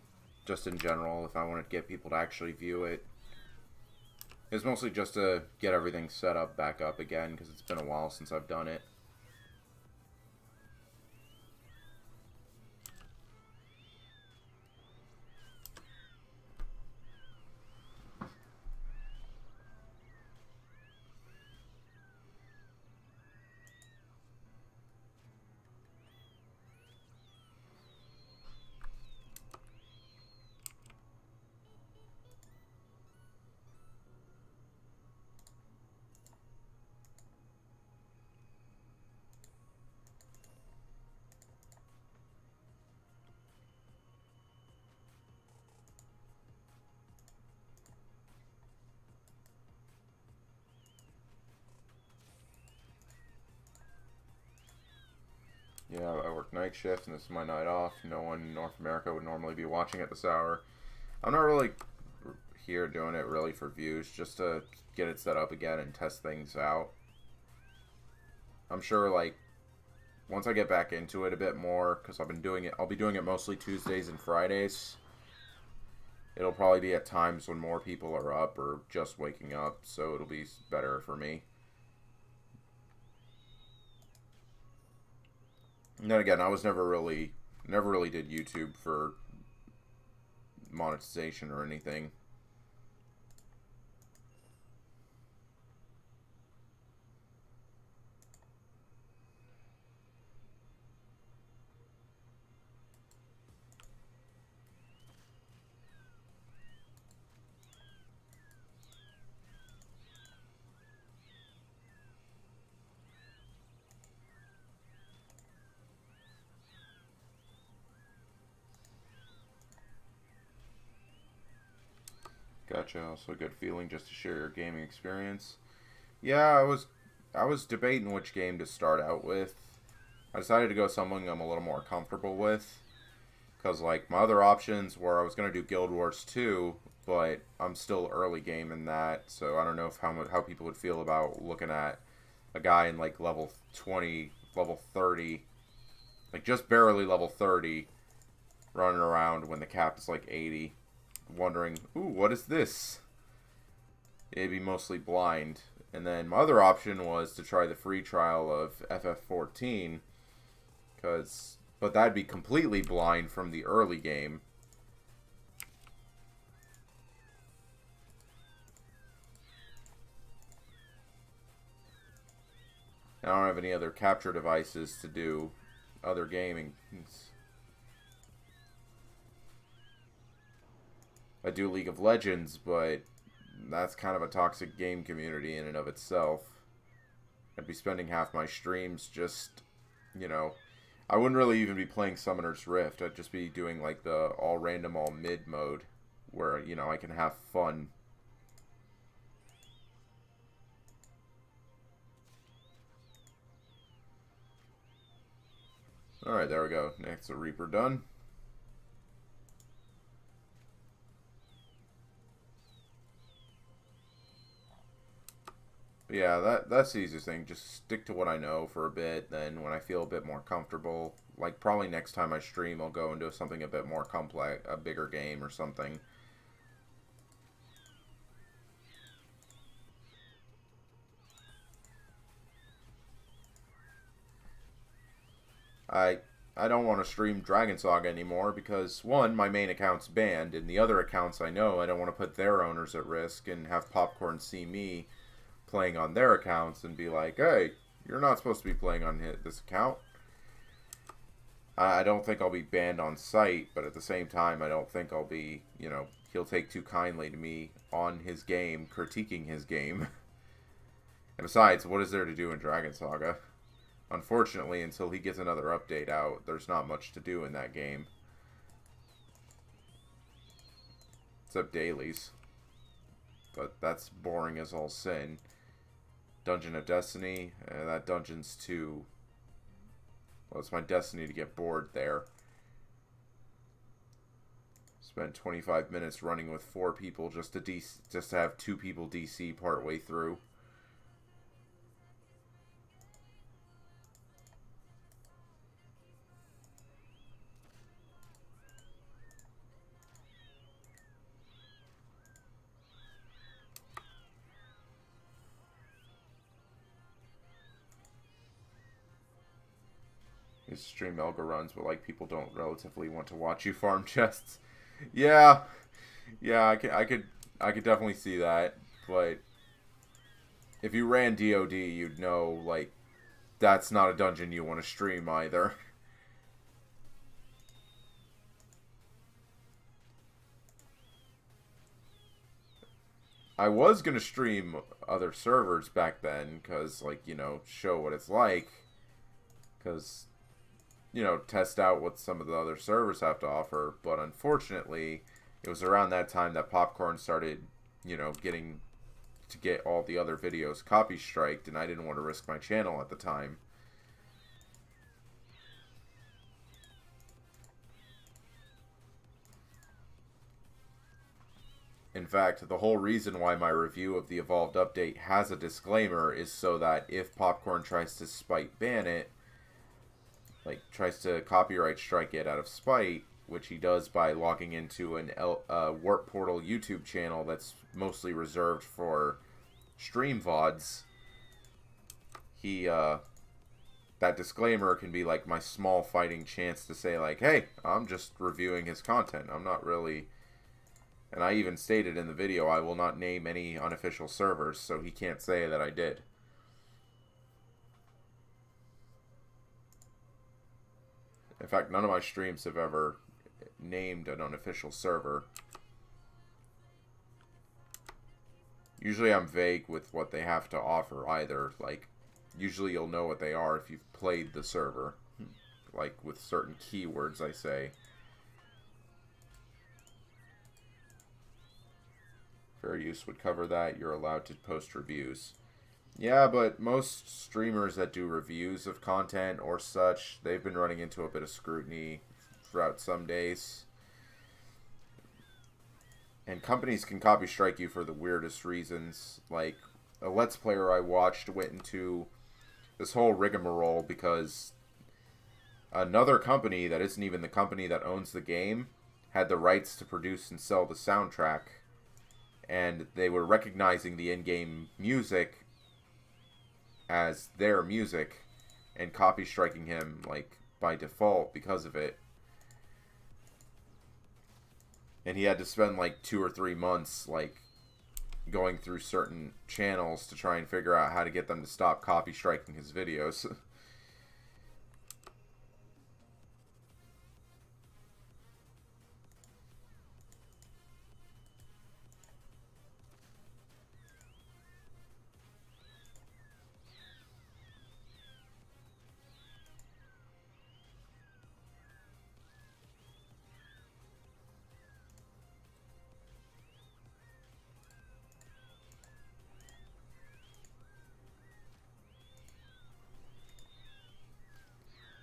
just in general, if I wanted to get people to actually view it. It's mostly just to get everything set up back up again, because it's been a while since I've done it. Yeah, I work night shift and this is my night off. No one in North America would normally be watching at this hour. I'm not really here doing it really for views, just to get it set up again and test things out. I'm sure, like, once I get back into it a bit more, because I'll be doing it mostly Tuesdays and Fridays. It'll probably be at times when more people are up or just waking up, so it'll be better for me. And then again, I was never really did YouTube for monetization or anything. Gotcha. Also a good feeling just to share your gaming experience. Yeah, I was debating which game to start out with. I decided to go something I'm a little more comfortable with. Because, like, my other options were I was going to do Guild Wars 2, but I'm still early game in that, so I don't know if how people would feel about looking at a guy in, like, level 20, level 30, like, just barely level 30, running around when the cap is, like, 80, wondering, ooh, what is this? It'd be mostly blind. And then my other option was to try the free trial of FF14, but that'd be completely blind from the early game. I don't have any other capture devices to do other gaming. I do League of Legends, but that's kind of a toxic game community in and of itself. I'd be spending half my streams just, you know, I wouldn't really even be playing Summoner's Rift. I'd just be doing like the all random, all mid mode where, you know, I can have fun. Alright, there we go. Next, a Reaper done. But yeah, that's the easiest thing. Just stick to what I know for a bit. Then when I feel a bit more comfortable, like probably next time I stream, I'll go into something a bit more complex, a bigger game or something. I don't want to stream Dragon Saga anymore because, one, my main account's banned, and the other accounts I know, I don't want to put their owners at risk and have Popcorn see me playing on their accounts and be like, hey, you're not supposed to be playing on this account. I don't think I'll be banned on site, but at the same time, I don't think I'll be, you know, he'll take too kindly to me on his game, critiquing his game. And besides, what is there to do in Dragon Saga? Unfortunately, until he gets another update out, there's not much to do in that game. Except dailies. But that's boring as all sin. Dungeon of Destiny, that dungeon's too... Well, it's my destiny to get bored there. Spent 25 minutes running with 4 people just to have 2 people DC partway through. His stream Elga runs, but like people don't relatively want to watch you farm chests. Yeah, yeah, I could definitely see that. But if you ran DoD, you'd know like that's not a dungeon you want to stream either. I was gonna stream other servers back then, cause like show what it's like, cause test out what some of the other servers have to offer. But unfortunately, it was around that time that Popcorn started, getting to get all the other videos copy striked, and I didn't want to risk my channel at the time. In fact, the whole reason why my review of the Evolved update has a disclaimer is so that if Popcorn tries to spite ban it, like tries to copyright strike it out of spite, which he does by logging into an Warp Portal YouTube channel that's mostly reserved for stream VODs, that disclaimer can be like my small fighting chance to say like, hey, I'm just reviewing his content. I'm not really... And I even stated in the video I will not name any unofficial servers, so he can't say that I did. In fact, none of my streams have ever named an unofficial server. Usually I'm vague with what they have to offer either. Like, usually you'll know what they are if you've played the server. Like, with certain keywords, I say. Fair use would cover that. You're allowed to post reviews. Yeah, but most streamers that do reviews of content or such, they've been running into a bit of scrutiny throughout some days. And companies can copy strike you for the weirdest reasons. Like, a Let's Player I watched went into this whole rigmarole because another company that isn't even the company that owns the game had the rights to produce and sell the soundtrack. And they were recognizing the in-game music as their music and copy striking him like by default because of it. And he had to spend like 2 or 3 months like going through certain channels to try and figure out how to get them to stop copy striking his videos.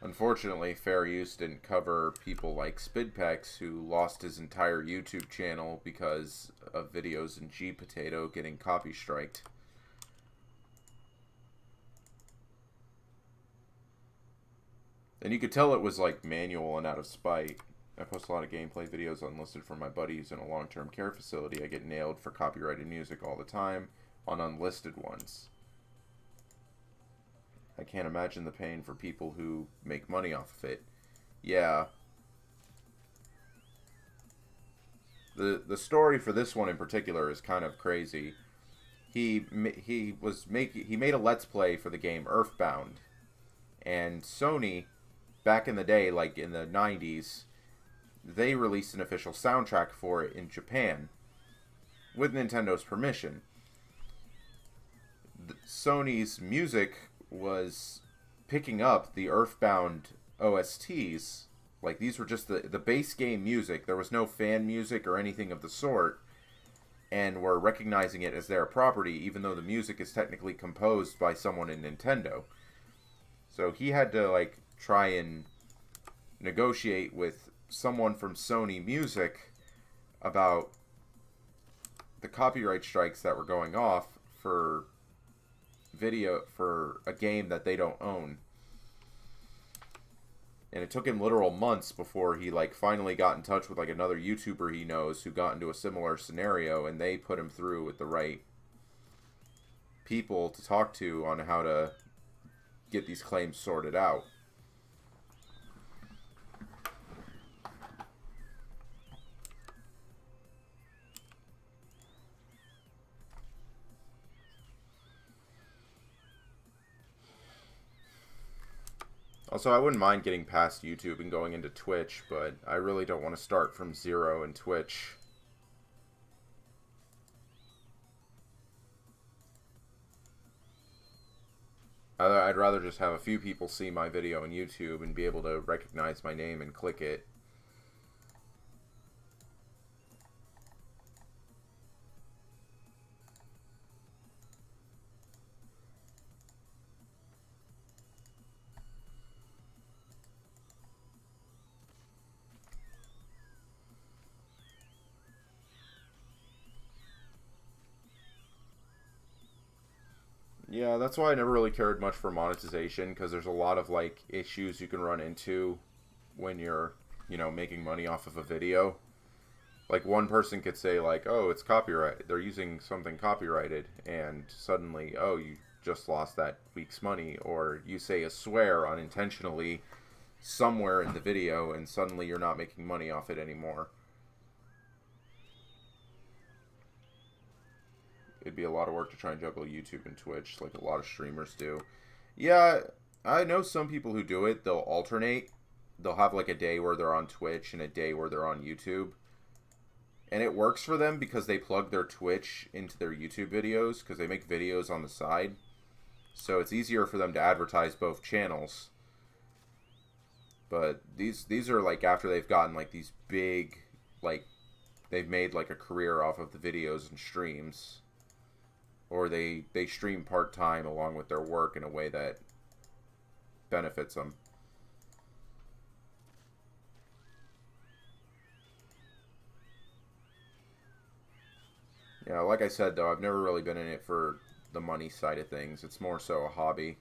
Unfortunately, fair use didn't cover people like Spidpex, who lost his entire YouTube channel because of videos in G Potato getting copy striked. And you could tell it was like manual and out of spite. I post a lot of gameplay videos unlisted for my buddies in a long-term care facility. I get nailed for copyrighted music all the time on unlisted ones. I can't imagine the pain for people who make money off of it. Yeah. The story for this one in particular is kind of crazy. He made a Let's Play for the game Earthbound, and Sony, back in the day, like in the 90s, they released an official soundtrack for it in Japan with Nintendo's permission. Sony's music was picking up the Earthbound OSTs. Like, these were just the base game music. There was no fan music or anything of the sort, and were recognizing it as their property, even though the music is technically composed by someone in Nintendo. So he had to, like, try and negotiate with someone from Sony Music about the copyright strikes that were going off for a game that they don't own. And it took him literal months before he like finally got in touch with like another YouTuber he knows who got into a similar scenario, and they put him through with the right people to talk to on how to get these claims sorted out. Also, I wouldn't mind getting past YouTube and going into Twitch, but I really don't want to start from zero in Twitch. I'd rather just have a few people see my video on YouTube and be able to recognize my name and click it. Yeah, that's why I never really cared much for monetization, because there's a lot of like issues you can run into when you're, making money off of a video. Like one person could say like, "Oh, it's copyright. They're using something copyrighted," and suddenly, "Oh, you just lost that week's money," or you say a swear unintentionally somewhere in the video and suddenly you're not making money off it anymore. It'd be a lot of work to try and juggle YouTube and Twitch like a lot of streamers do. Yeah, I know some people who do it. They'll alternate. They'll have like a day where they're on Twitch and a day where they're on YouTube. And it works for them because they plug their Twitch into their YouTube videos because they make videos on the side. So it's easier for them to advertise both channels. But these are like after they've gotten like these big, like they've made like a career off of the videos and streams. Or they stream part-time along with their work in a way that benefits them. Yeah, like I said though, I've never really been in it for the money side of things. It's more so a hobby.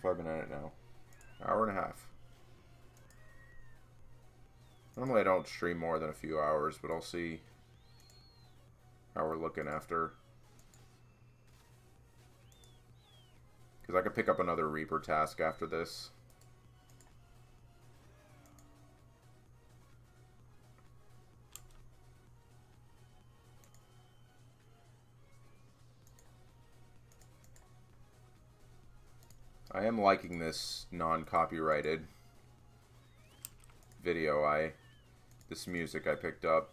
What have I been at it now? Hour and a half. Normally I don't stream more than a few hours, but I'll see how we're looking after. Because I could pick up another Reaper task after this. I am liking this non-copyrighted video. This music I picked up.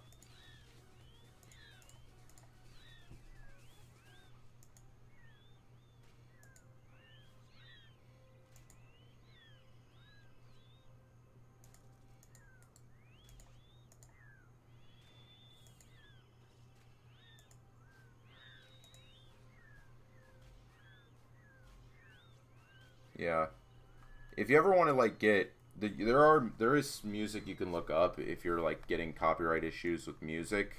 Yeah. If you ever want to like get there is music you can look up if you're like getting copyright issues with music.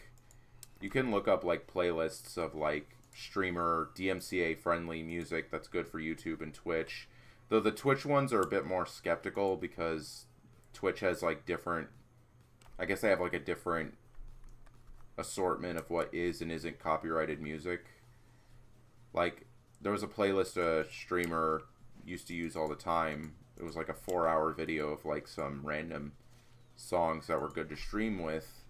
You can look up like playlists of like streamer DMCA friendly music that's good for YouTube and Twitch. Though the Twitch ones are a bit more skeptical because Twitch has like different, I guess they have like a different assortment of what is and isn't copyrighted music. Like there was a playlist a streamer used to use all the time. It was like a 4-hour video of like some random songs that were good to stream with,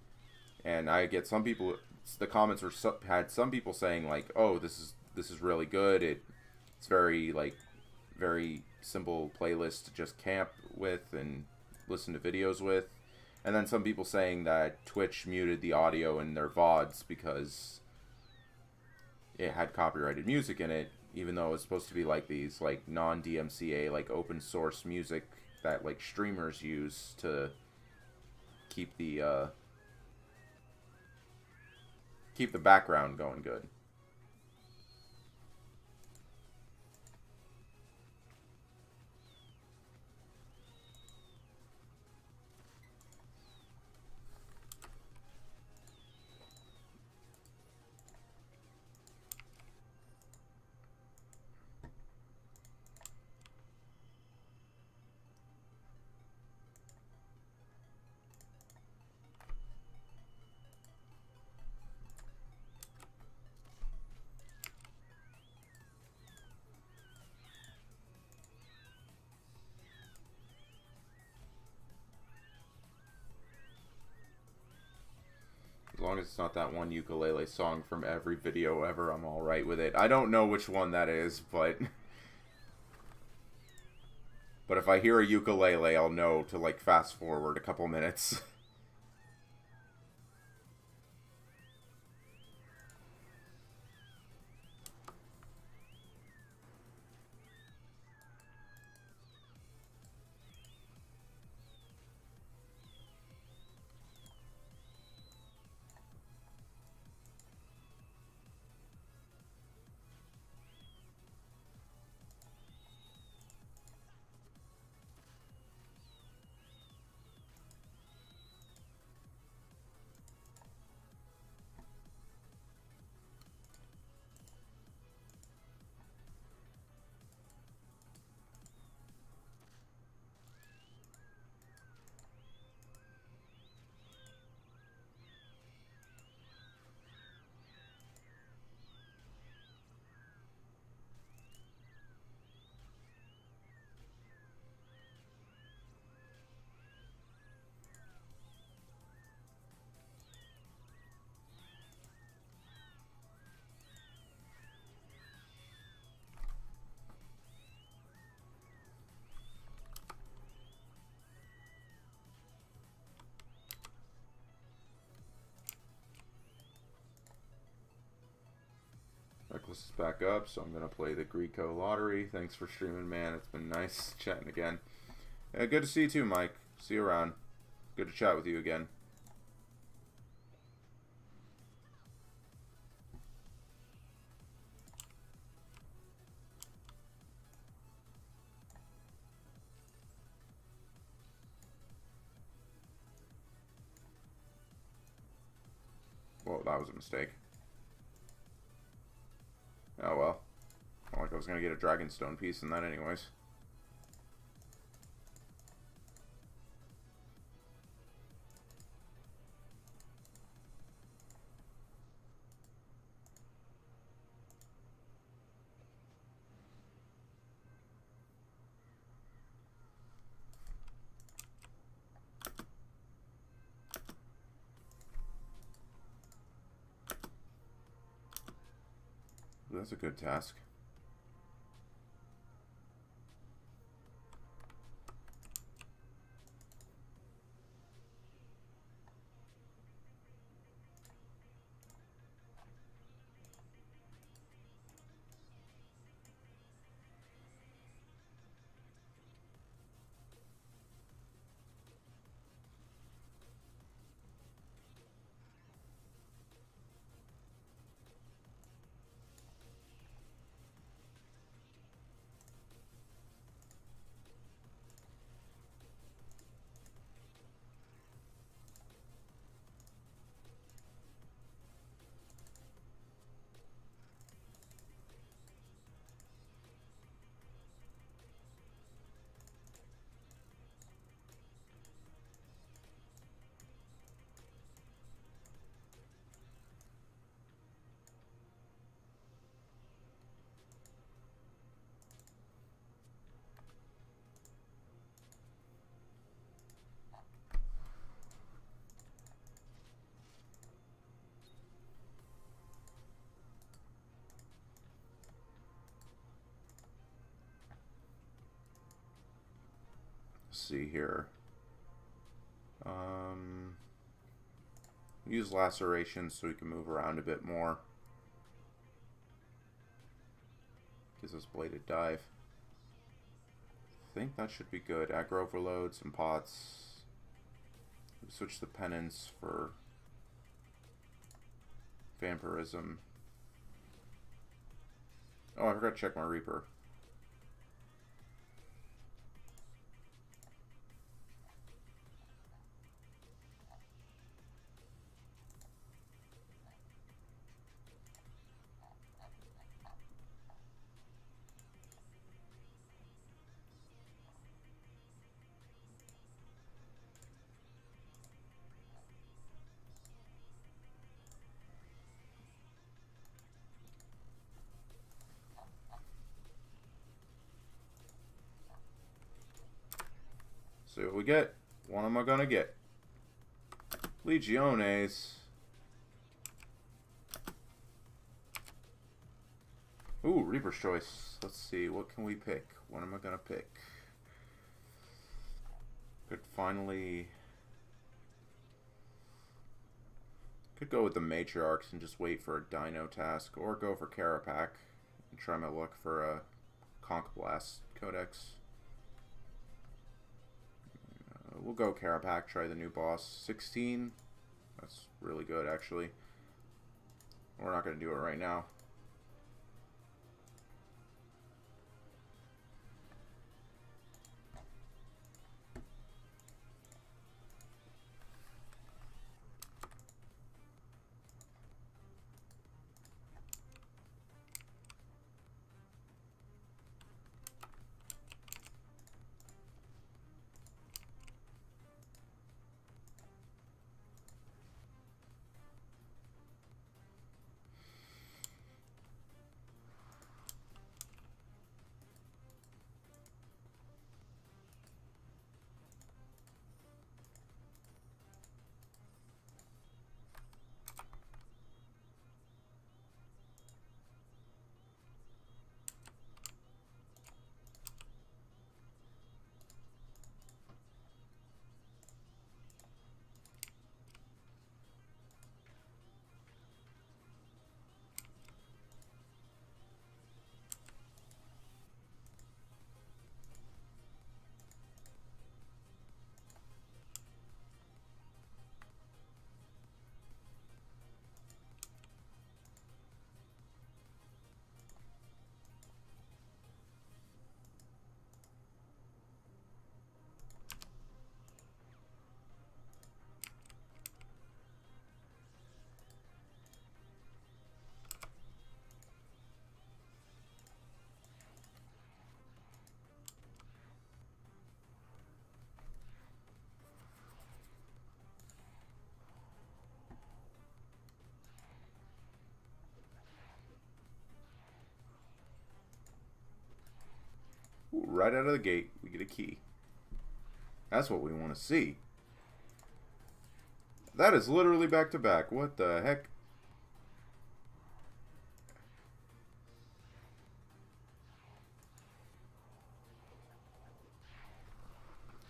and I get some people. The comments were had some people saying like, "Oh, this is really good. It's very simple playlist to just camp with and listen to videos with," and then some people saying that Twitch muted the audio in their VODs because it had copyrighted music in it, even though it's supposed to be like these like non-DMCA like open source music that like streamers use to keep the background going good. As long as it's not that one ukulele song from every video ever, I'm alright with it. I don't know which one that is, but... but if I hear a ukulele, I'll know to, like, fast forward a couple minutes. Reckless is back up, so I'm going to play the Greco Lottery. Thanks for streaming, man. It's been nice chatting again. Good to see you too, Mike. See you around. Good to chat with you again. Whoa, that was a mistake. Oh well. Not like I was going to get a Dragonstone piece in that anyways. That's a good task. See here. Use laceration so we can move around a bit more. Gives us bladed dive. I think that should be good. Aggro overload, some pots. We switch the penance for vampirism. Oh, I forgot to check my Reaper. See what we get. What am I gonna get? Legiones. Reaper's Choice. Let's see, what can we pick? What am I gonna pick? Could finally... Could go with the Matriarchs and just wait for a Dino task, or go for Carapac and try my luck for a Conch Blast Codex. We'll go Carapac, try the new boss. 16. That's really good, actually. We're not going to do it right now. Ooh, right out of the gate, we get a key. That's what we want to see. That is literally back to back. What the heck?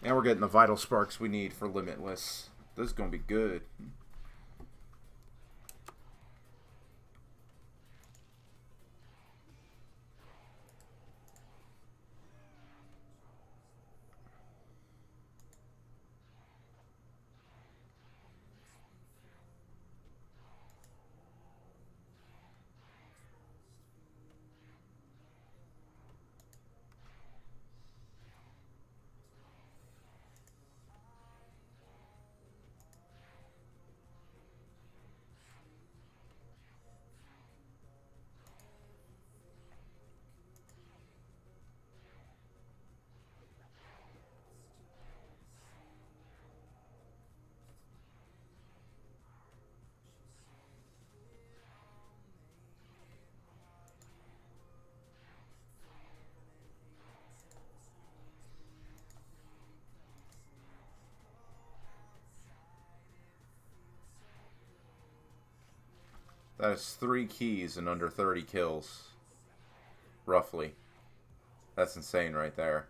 And we're getting the vital sparks we need for Limitless. This is going to be good. That is 3 keys in under 30 kills. Roughly. That's insane right there.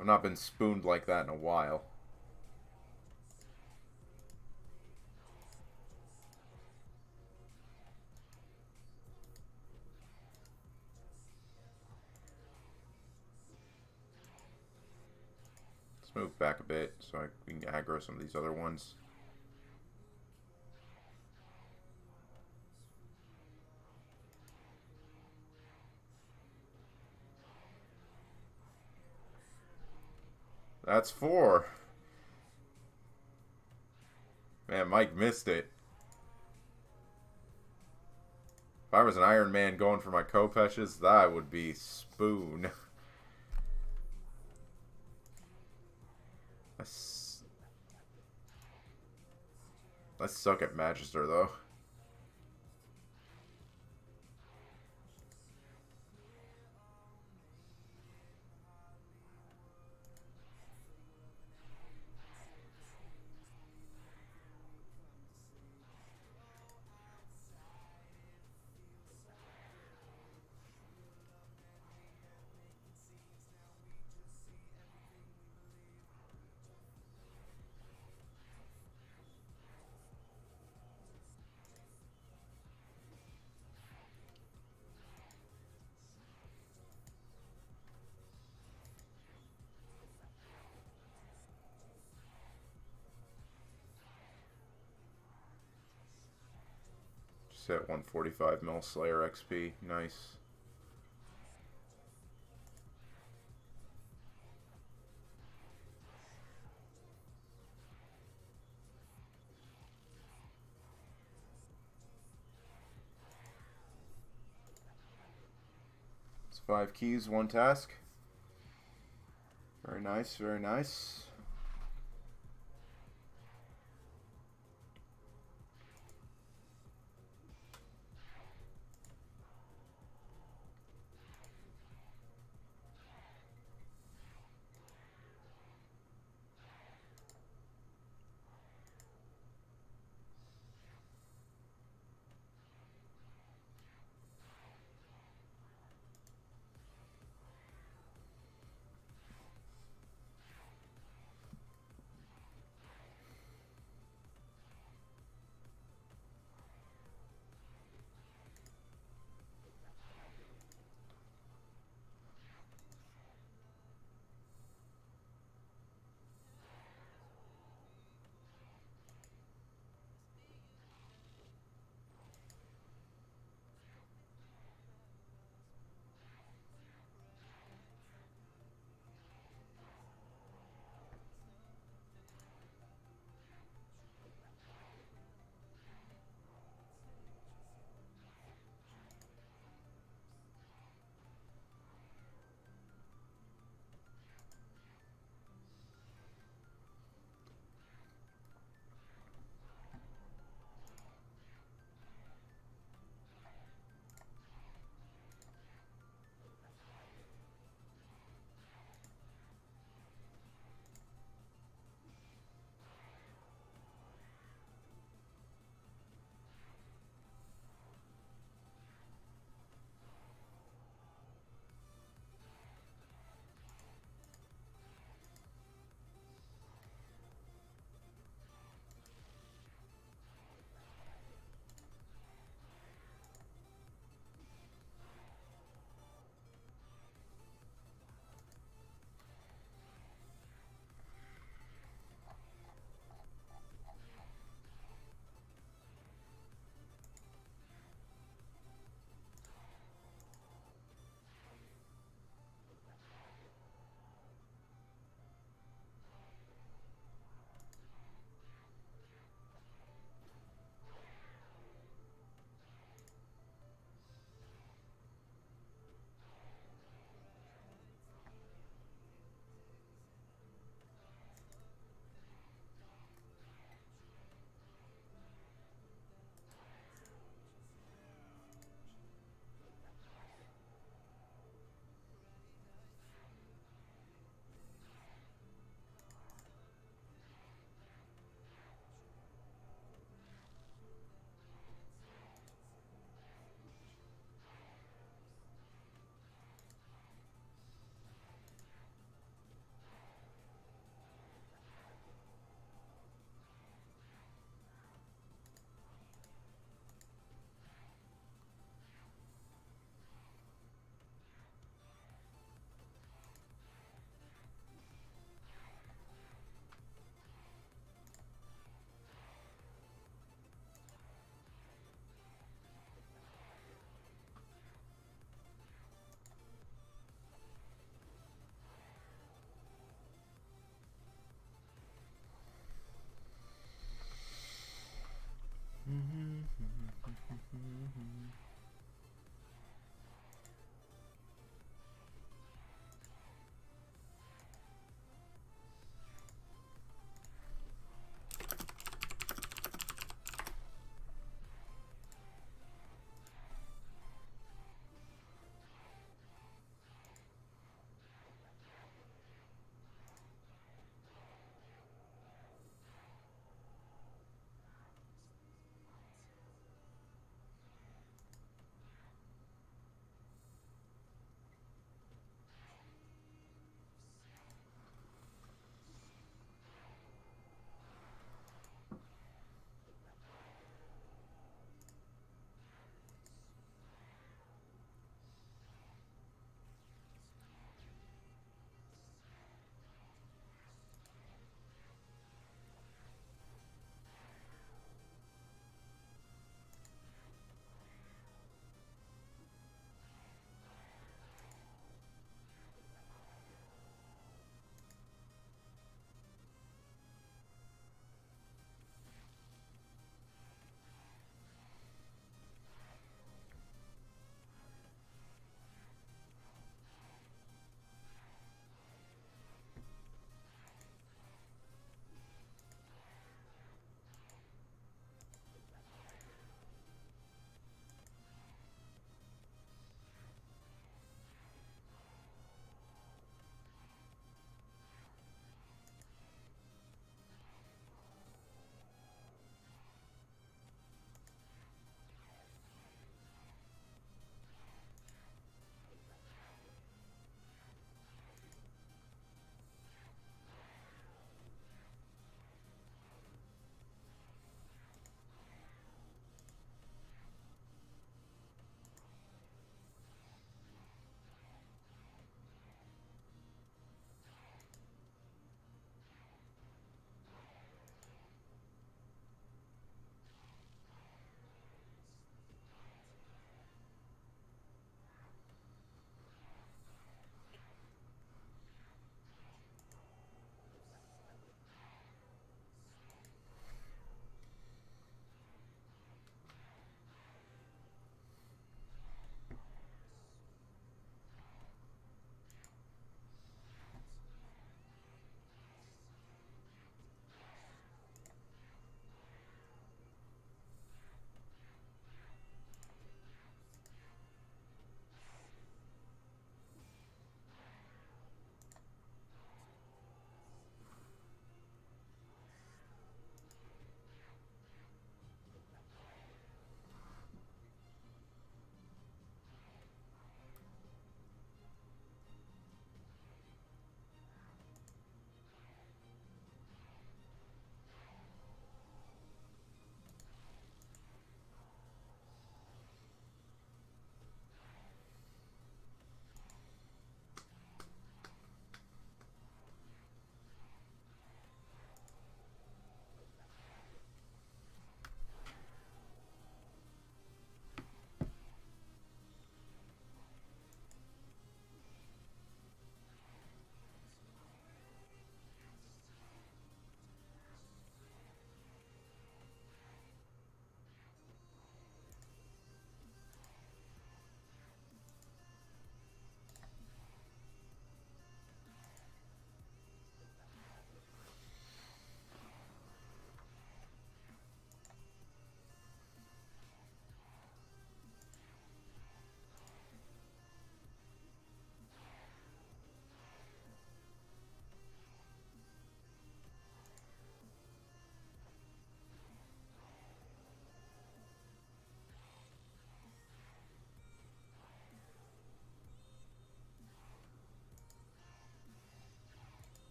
I've not been spooned like that in a while. Let's move back a bit so we can aggro some of these other ones. That's 4. Man, Mike missed it. If I was an Iron Man going for my Kopeshes, that would be spoon. Let's suck at Magister, though. Set 145 mil Slayer XP. Nice. It's 5 keys, 1 task. Very nice, very nice.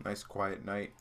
Nice quiet night.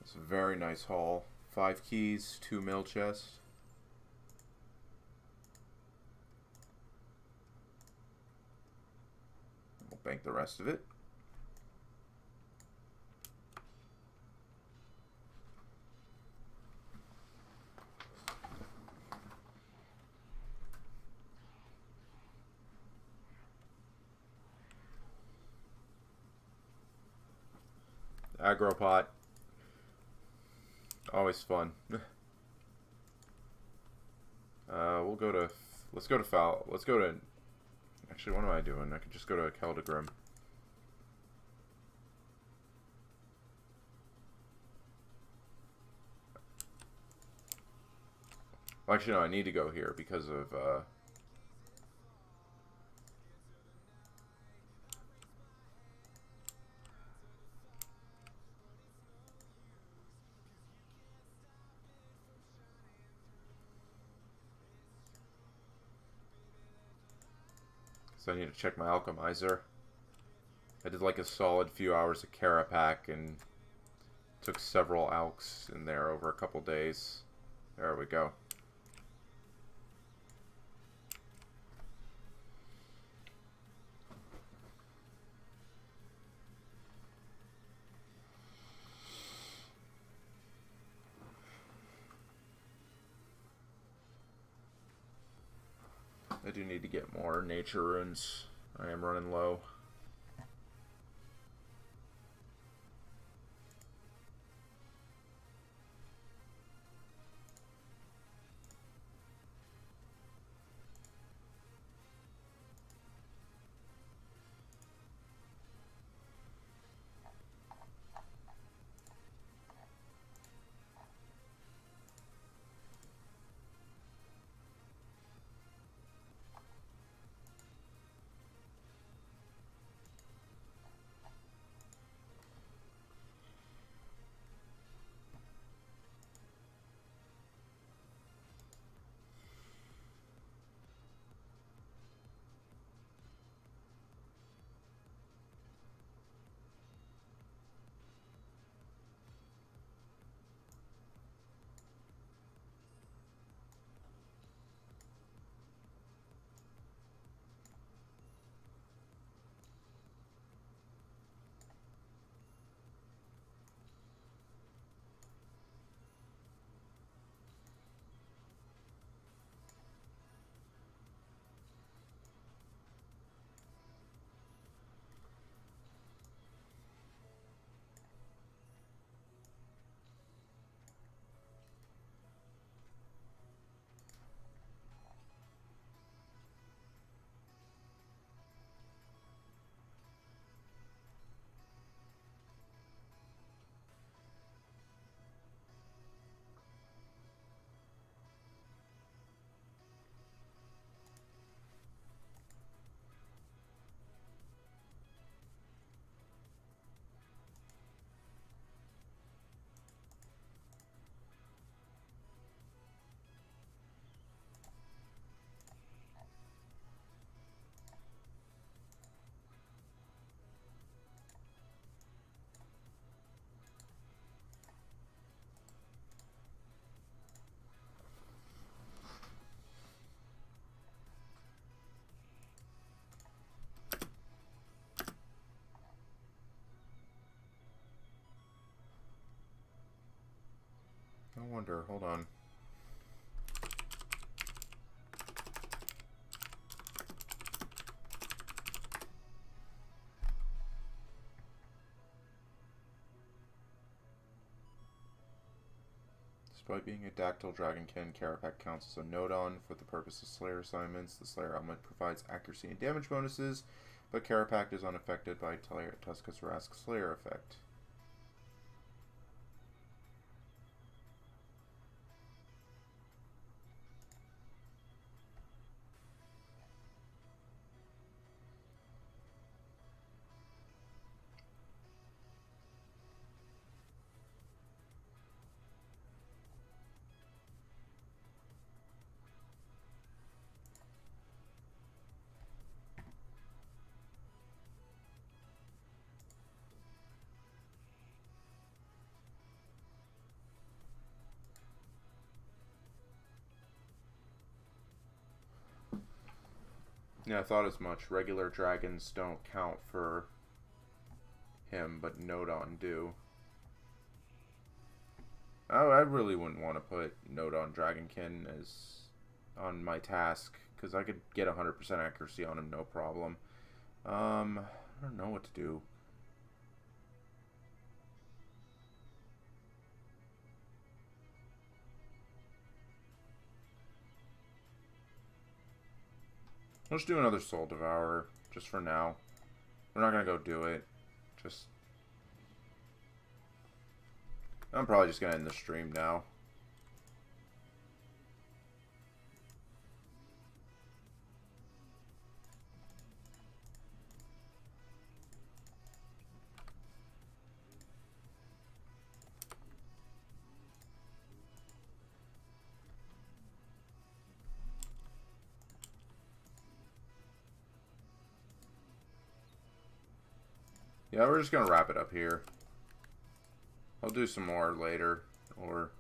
It's a very nice haul. 5 keys, 2 mill chests. We'll bank the rest of it. Aggro pot. Always fun. We'll go to... Let's go to Foul. Let's go to... Actually, what am I doing? I could just go to Keldegrim. Well, actually, no, I need to go here because of... So I need to check my Alchemizer. I did like a solid few hours of Carapack and took several alks in there over a couple days. There we go. I do need to get more nature runes. I am running low. wonder. Hold on. Despite being a Dactyl Dragonkin, Carapac counts as a Nodon for the purpose of Slayer assignments. The Slayer element provides accuracy and damage bonuses, but Carapac is unaffected by Tuska's Rask Slayer effect. Yeah, I thought as much. Regular dragons don't count for him, but Nodon do. I really wouldn't want to put Nodon Dragonkin as on my task, because I could get 100% accuracy on him, no problem. I don't know what to do. Let's do another Soul Devourer, just for now. We're not going to go do it. I'm probably just going to end the stream now. Yeah, we're just going to wrap it up here. I'll do some more later, or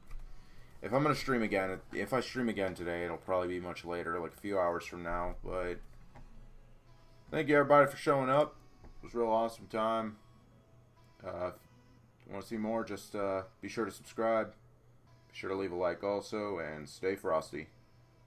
if I'm going to stream again, if I stream again today, it'll probably be much later, like a few hours from now, but thank you everybody for showing up. It was a real awesome time. If you want to see more, just be sure to subscribe, be sure to leave a like also, and stay frosty.